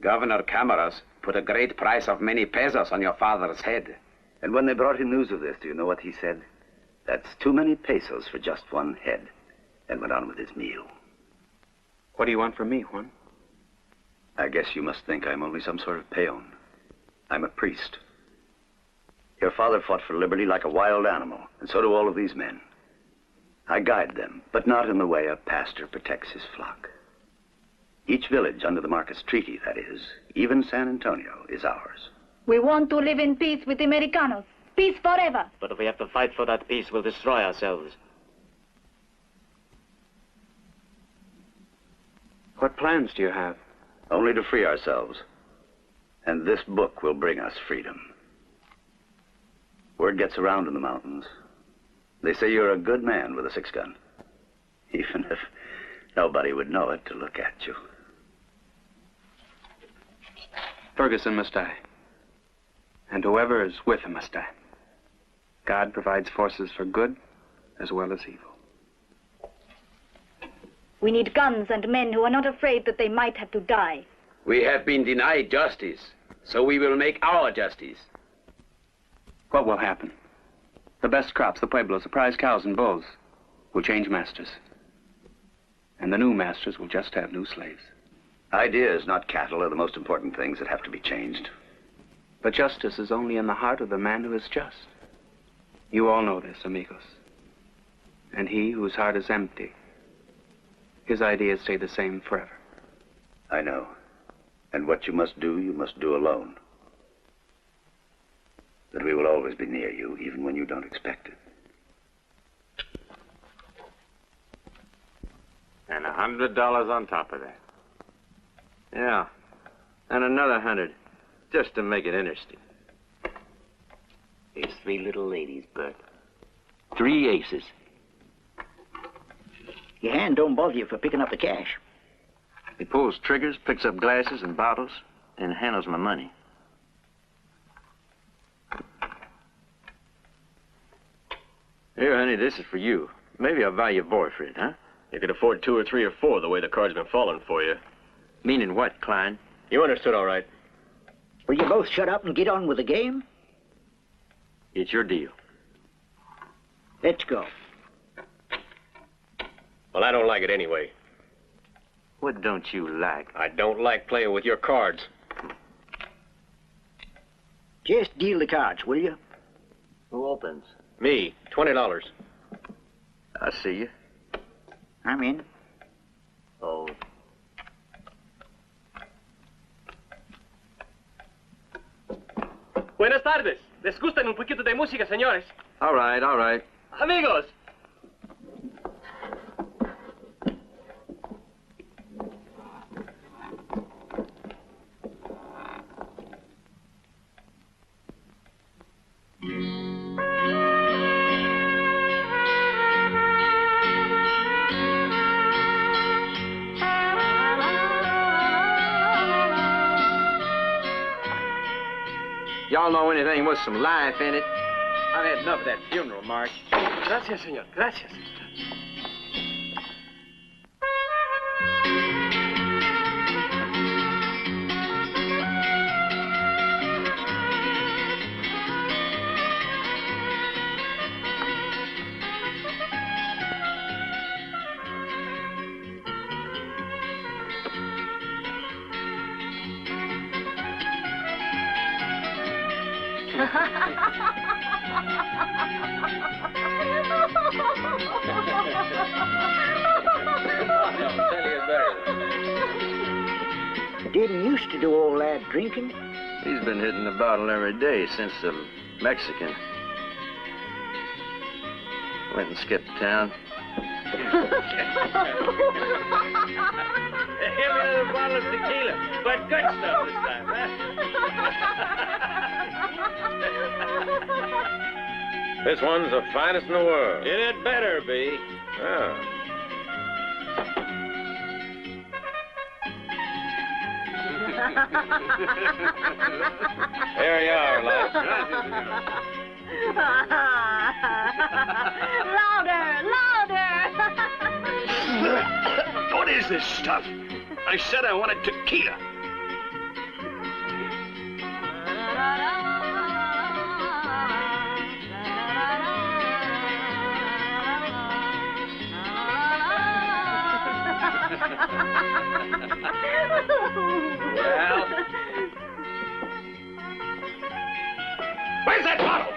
Governor Camaras put a great price of many pesos on your father's head. And when they brought him news of this, do you know what he said? That's too many pesos for just one head. And went on with his meal. What do you want from me, Juan? I guess you must think I'm only some sort of peon. I'm a priest. Your father fought for liberty like a wild animal, and so do all of these men. I guide them, but not in the way a pastor protects his flock. Each village under the Marcus Treaty, that is, even San Antonio, is ours. We want to live in peace with the Americanos. Peace forever. But if we have to fight for that peace, we'll destroy ourselves. What plans do you have? Only to free ourselves. And this book will bring us freedom. Word gets around in the mountains. They say you're a good man with a 6-gun. Even if nobody would know it to look at you. Ferguson must die. And whoever is with him must die. God provides forces for good as well as evil. We need guns and men who are not afraid that they might have to die. We have been denied justice, so we will make our justice. What will happen? The best crops, the pueblos, the prize cows and bulls will change masters. And the new masters will just have new slaves. Ideas, not cattle, are the most important things that have to be changed. But justice is only in the heart of the man who is just. You all know this, amigos. And he whose heart is empty, his ideas stay the same forever. I know. And what you must do alone. But we will always be near you, even when you don't expect it. And $100 on top of that. Yeah. And another 100, just to make it interesting. There's 3 little ladies, Bert. 3 aces. Your hand don't bother you for picking up the cash. He pulls triggers, picks up glasses and bottles, and handles my money. Here, honey, this is for you. Maybe I'll buy you a boyfriend, huh? You could afford 2 or 3 or 4 the way the card's been falling for you. Meaning what, Klein? You understood all right. Will you both shut up and get on with the game? It's your deal. Let's go. Well, I don't like it anyway. What don't you like? I don't like playing with your cards. Just deal the cards, will you? Who opens? Me, $20. I see you. I'm in. Oh. Buenas tardes. ¿Les gustan un poquito de música, señores? All right, all right. Amigos. Y'all know anything with some life in it? I've had enough of that funeral march. Gracias, señor. Gracias. Didn't used to do all that drinking. He's been hitting the bottle every day since the Mexican went and skipped town. Give me another bottle of tequila, but good stuff this time, huh? This one's the finest in the world. It had better be. Oh. There you are, lad. Louder, louder! What is this stuff? I said I wanted tequila. Well, where's that bottle?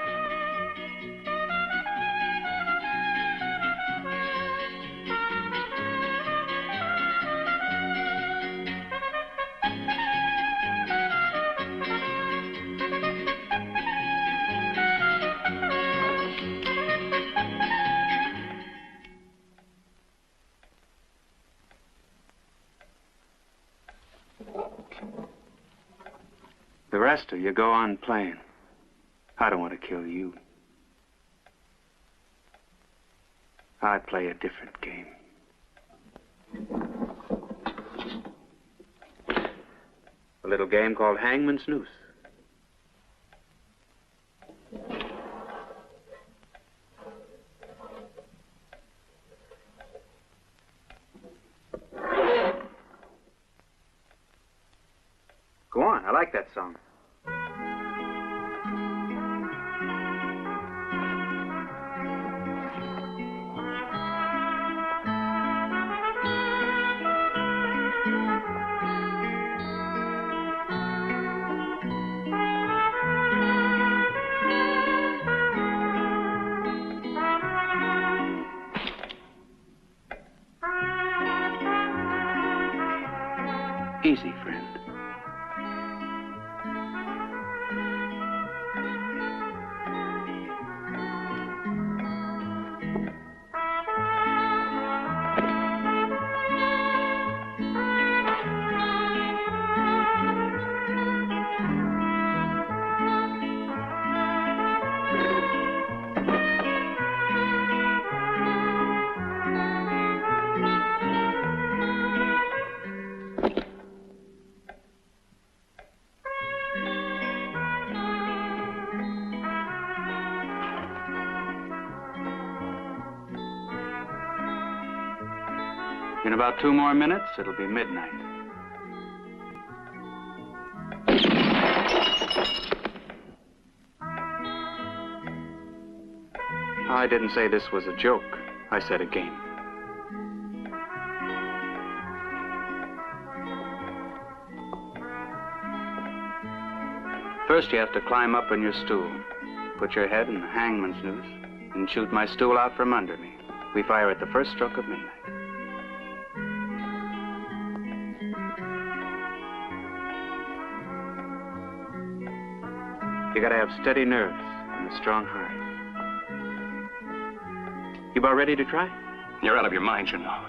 The rest of you go on playing. I don't want to kill you. I play a different game. A little game called Hangman's Noose. that song. Easy, friend. In about 2 more minutes, it'll be midnight. I didn't say this was a joke. I said a game. First, you have to climb up on your stool, put your head in the hangman's noose, and shoot my stool out from under me. We fire at the first stroke of midnight. You gotta have steady nerves and a strong heart. You about ready to try? You're out of your mind, you know.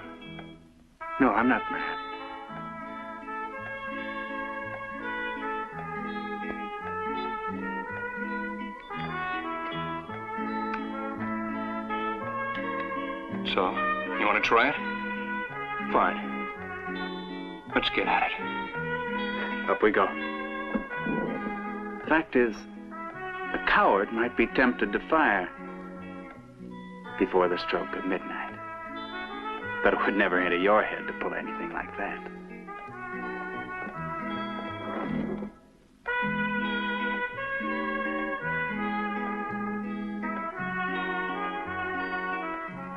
No, I'm not mad. So, you want to try it? Fine. Let's get at it. Up we go. Fact is, a coward might be tempted to fire before the stroke of midnight. But it would never enter your head to pull anything like that.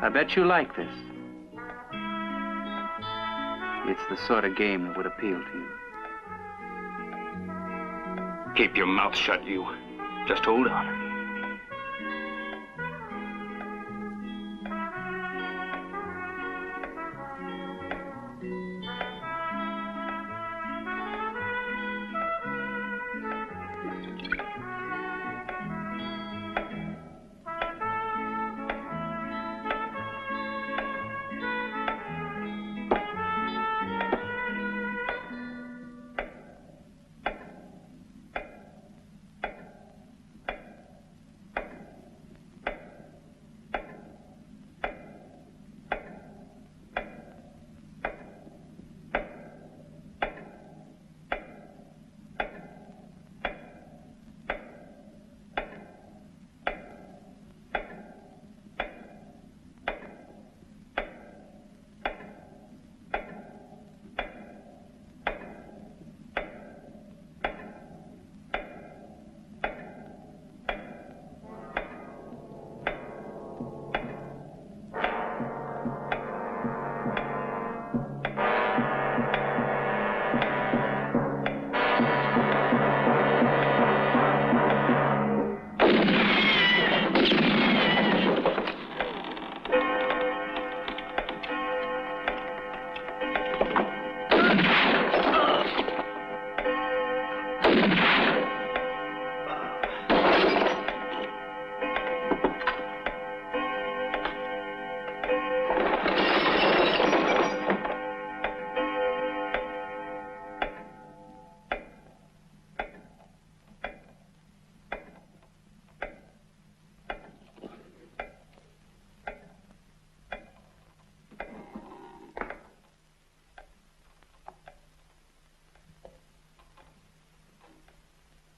I bet you like this. It's the sort of game that would appeal to you. Keep your mouth shut, you. Just hold on.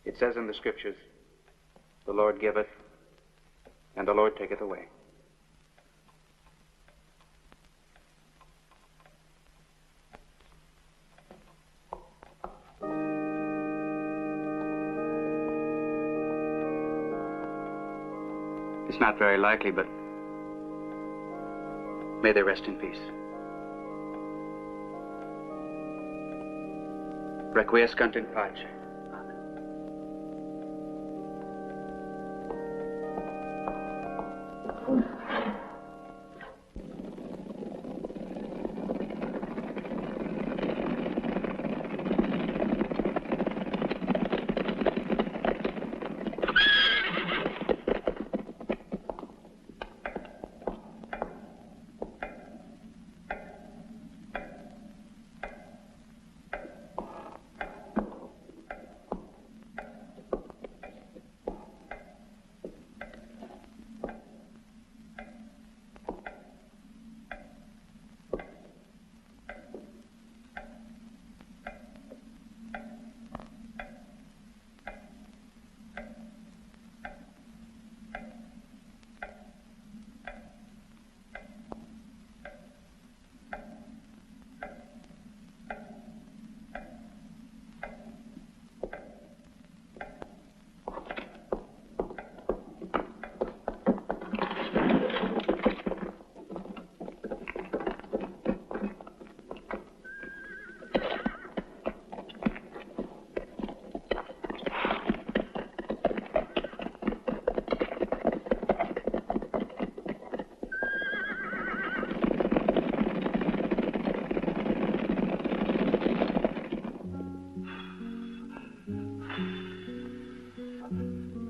It says in the scriptures, the Lord giveth, and the Lord taketh away. It's not very likely, but may they rest in peace. Requiescant in pace.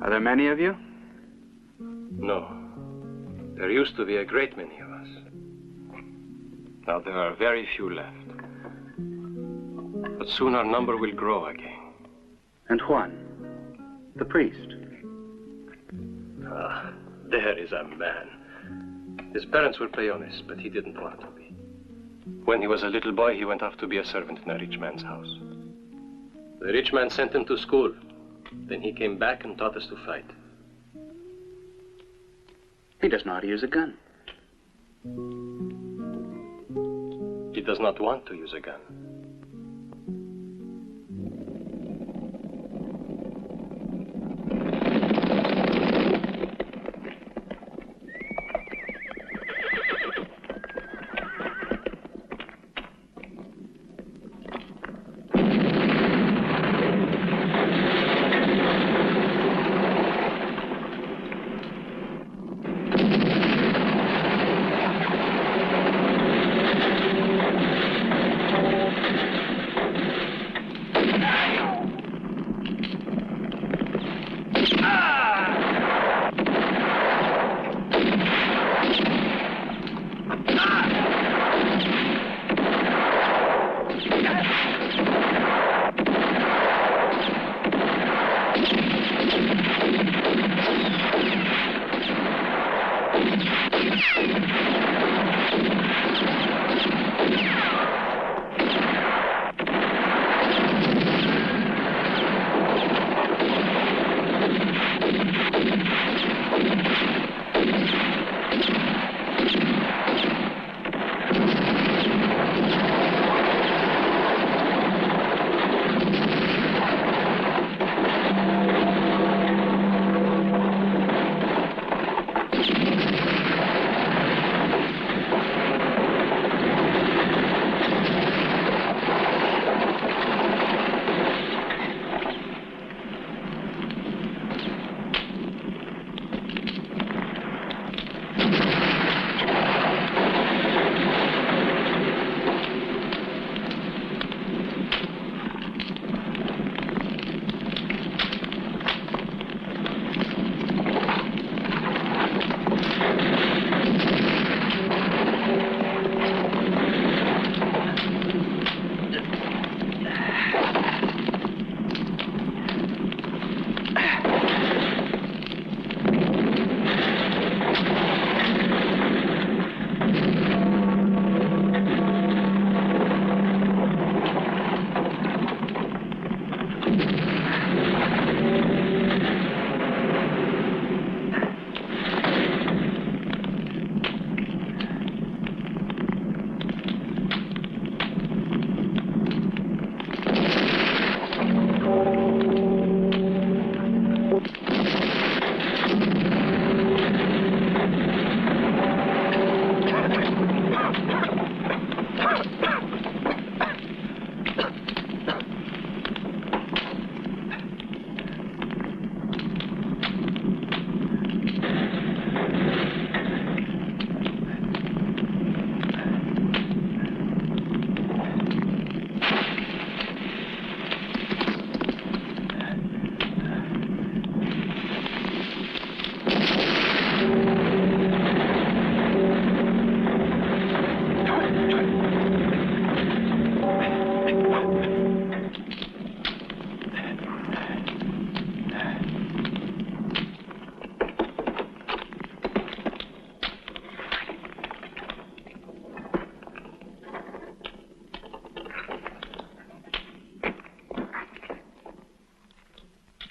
Are there many of you? No. There used to be a great many of us. Now there are very few left. But soon our number will grow again. And Juan, the priest? Ah, there is a man. His parents were peones, but he didn't want to be. When he was a little boy, he went off to be a servant in a rich man's house. The rich man sent him to school. Then he came back and taught us to fight. He doesn't know how to use a gun. He does not want to use a gun.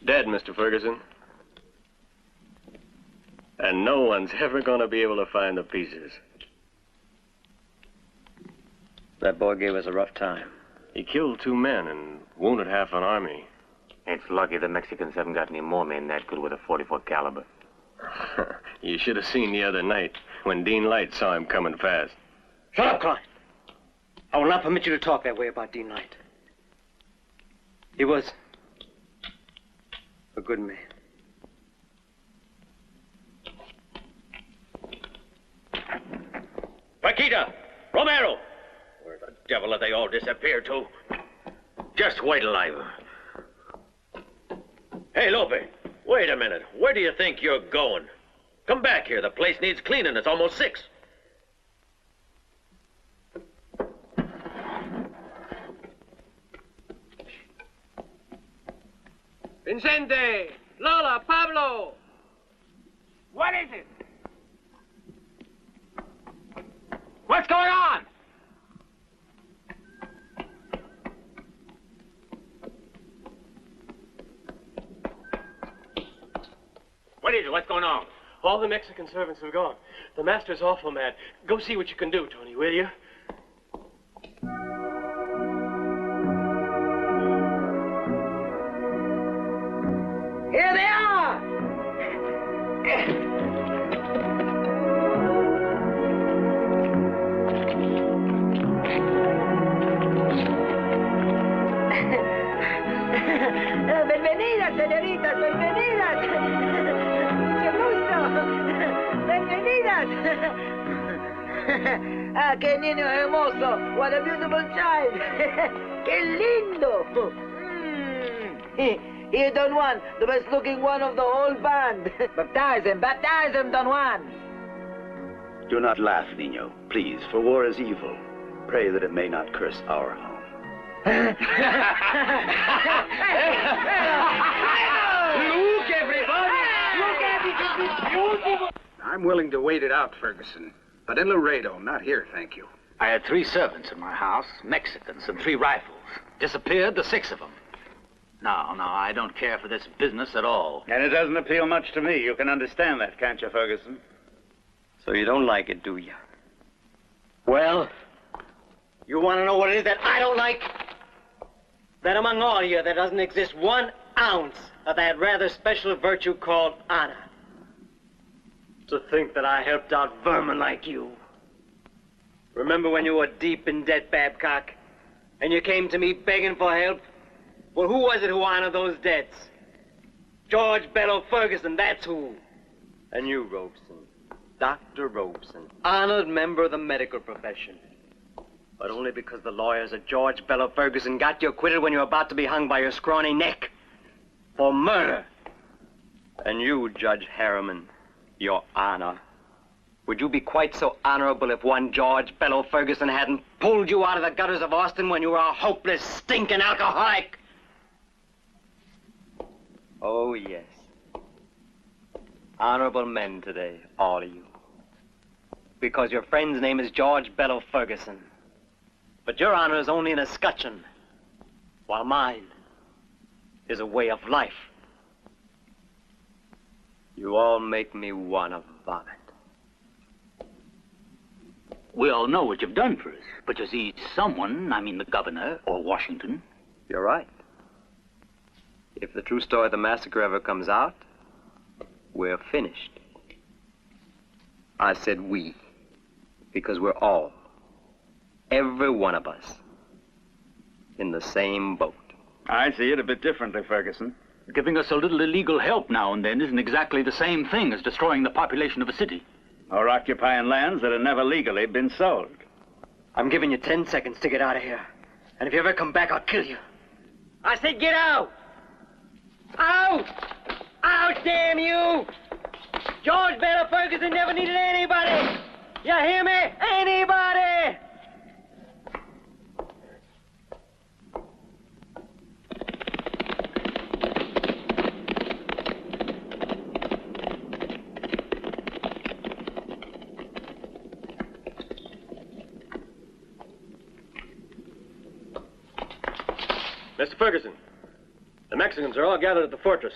Dead, Mr. Ferguson. And no one's ever gonna be able to find the pieces. That boy gave us a rough time. He killed 2 men and wounded half an army. It's lucky the Mexicans haven't got any more men that good with a 44 caliber. You should have seen the other night when Dean Light saw him coming fast. Shut up, Klein. I will not permit you to talk that way about Dean Light. He was a good man. Paquita! Romero! Where the devil have they all disappeared to? Just wait till Hey, Lope, wait a minute. Where do you think you're going? Come back here. The place needs cleaning. It's almost 6. Vicente! Lola! Pablo! What is it? What's going on? What is it? What's going on? All the Mexican servants have gone. The master's awful mad. Go see what you can do, Tony, will you? Here they are! Bienvenidas, señoritas, bienvenidas. Mucho gusto. Bienvenidas. Ah, qué niño hermoso. What a beautiful child. Qué lindo. Here, Don Juan, the best-looking one of the whole band. Baptize him, Don Juan. Do not laugh, Niño, please, for war is evil. Pray that it may not curse our home. Look, everybody! Look at it! Beautiful! I'm willing to wait it out, Ferguson. But in Laredo, not here, thank you. I had 3 servants in my house, Mexicans, and 3 rifles. Disappeared, the 6 of them. No, I don't care for this business at all. And it doesn't appeal much to me. You can understand that, can't you, Ferguson? So you don't like it, do you? Well, you want to know what it is that I don't like? That among all you, there doesn't exist 1 ounce of that rather special virtue called honor. To think that I helped out vermin like you. Remember when you were deep in debt, Babcock, and you came to me begging for help? Well, who was it who honored those debts? George Bello Ferguson, that's who. And you, Robeson, Dr. Robeson, honored member of the medical profession. But only because the lawyers of George Bello Ferguson got you acquitted when you were about to be hung by your scrawny neck. For murder. And you, Judge Harriman, your honor. Would you be quite so honorable if one George Bello Ferguson hadn't pulled you out of the gutters of Austin when you were a hopeless, stinking alcoholic? Oh, yes. Honorable men today, all of you. Because your friend's name is George Bello Ferguson. But your honor is only an escutcheon, while mine is a way of life. You all make me want to vomit. We all know what you've done for us. But you see, someone, I mean the governor or Washington... You're right. If the true story of the massacre ever comes out, we're finished. I said we, because we're all, every one of us, in the same boat. I see it a bit differently, Ferguson. Giving us a little illegal help now and then isn't exactly the same thing as destroying the population of a city. Or occupying lands that have never legally been sold. I'm giving you 10 seconds to get out of here. And if you ever come back, I'll kill you. I said get out! Out! Out, damn you! George Bello Ferguson never needed anybody! You hear me? Anybody! Mr. Ferguson, the Mexicans are all gathered at the fortress.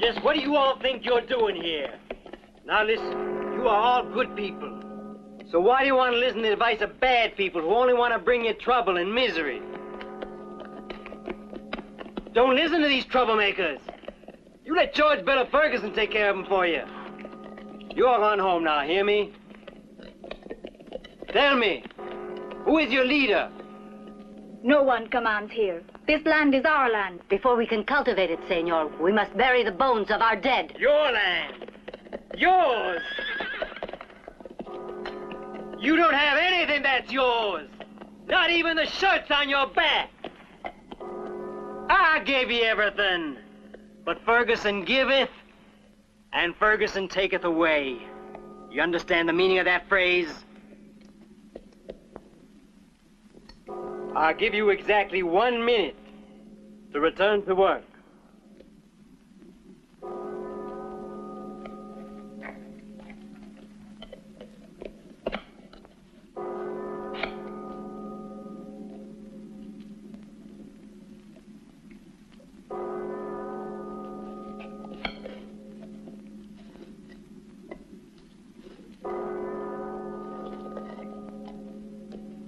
Just what do you all think you're doing here? Now listen, you are all good people. So why do you want to listen to the advice of bad people who only want to bring you trouble and misery? Don't listen to these troublemakers. You let George Bella Ferguson take care of them for you. You all run home now, hear me? Tell me, who is your leader? No one commands here. This land is our land. Before we can cultivate it, senor, we must bury the bones of our dead. Your land. Yours. You don't have anything that's yours. Not even the shirts on your back. I gave you everything. But Ferguson giveth, and Ferguson taketh away. You understand the meaning of that phrase? I'll give you exactly 1 minute to return to work.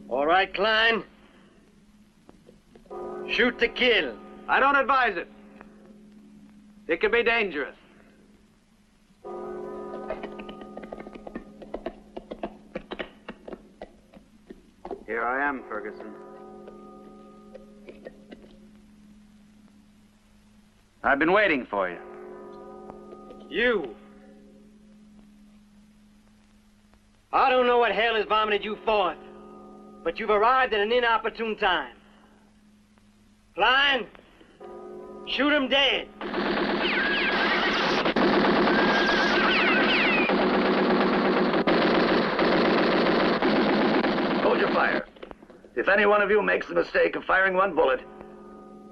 All right, Klein. Shoot to kill. I don't advise it. It could be dangerous. Here I am, Ferguson. I've been waiting for you. You. I don't know what hell has vomited you forth, but you've arrived at an inopportune time. Klein, shoot him dead. Hold your fire. If any one of you makes the mistake of firing one bullet,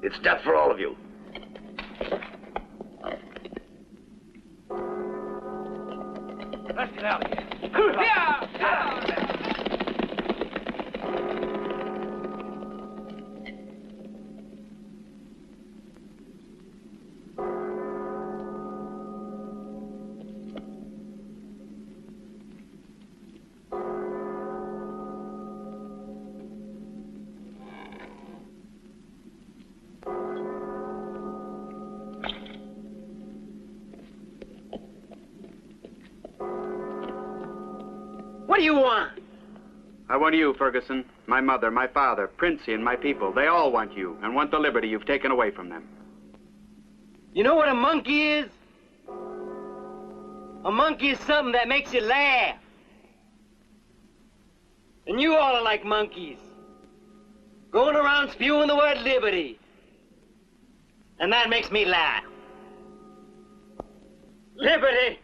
it's death for all of you. Let's get out of here. What do you want? I want you, Ferguson, my mother, my father, Princey, and my people. They all want you and want the liberty you've taken away from them. You know what a monkey is? A monkey is something that makes you laugh. And you all are like monkeys, going around spewing the word liberty. And that makes me laugh. Liberty?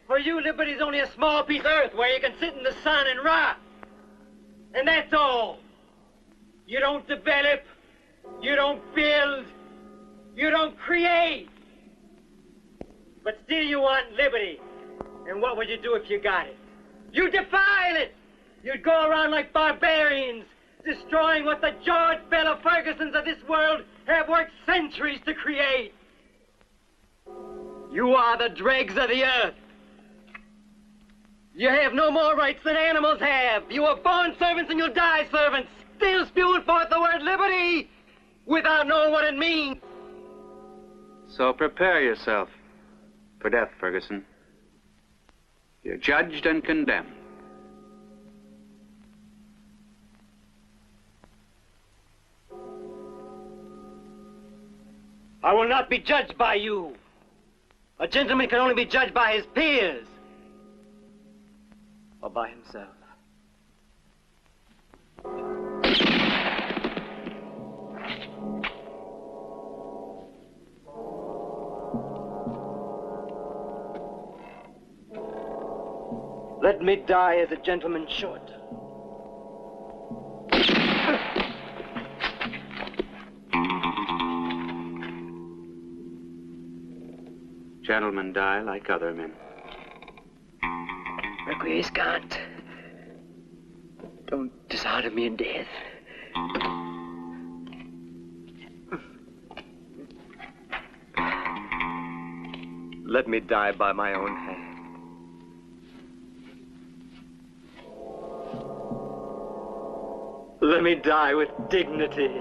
For you, liberty's only a small piece of earth where you can sit in the sun and rot. And that's all. You don't develop, you don't build, you don't create. But still you want liberty. And what would you do if you got it? You'd defile it! You'd go around like barbarians, destroying what the George Bella Fergusons of this world have worked centuries to create. You are the dregs of the earth. You have no more rights than animals have. You were born servants and you'll die servants. Still spewing forth the word liberty without knowing what it means. So prepare yourself for death, Ferguson. You're judged and condemned. I will not be judged by you. A gentleman can only be judged by his peers. Or by himself. Let me die as a gentleman should. Gentlemen die like other men. Requiescant. Don't dishonor me in death. Let me die by my own hand. Let me die with dignity.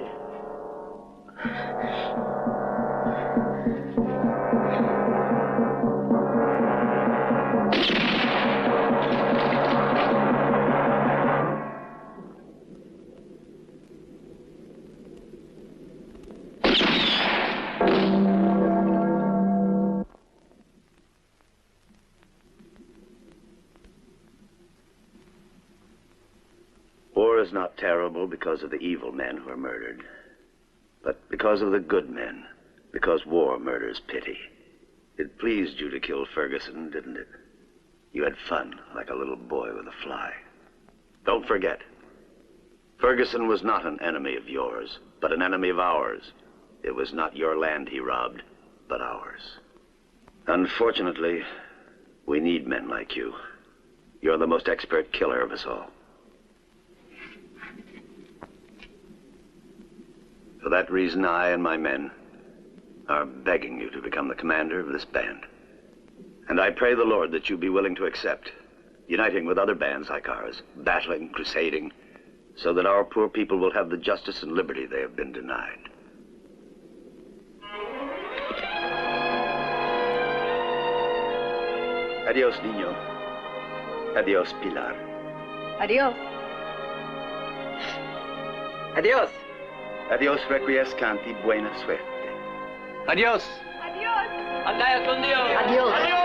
War is not terrible because of the evil men who are murdered, but because of the good men, because war murders pity. It pleased you to kill Ferguson, didn't it? You had fun, like a little boy with a fly. Don't forget, Ferguson was not an enemy of yours, but an enemy of ours. It was not your land he robbed, but ours. Unfortunately, we need men like you. You're the most expert killer of us all. For that reason, I and my men are begging you to become the commander of this band. And I pray the Lord that you be willing to accept, uniting with other bands like ours, battling, crusading, so that our poor people will have the justice and liberty they have been denied. Adios, niño. Adios, Pilar. Adios. Adios. Adios, requiescanti, buena suerte. Adios. Adios. Andaya con Dios. Adios.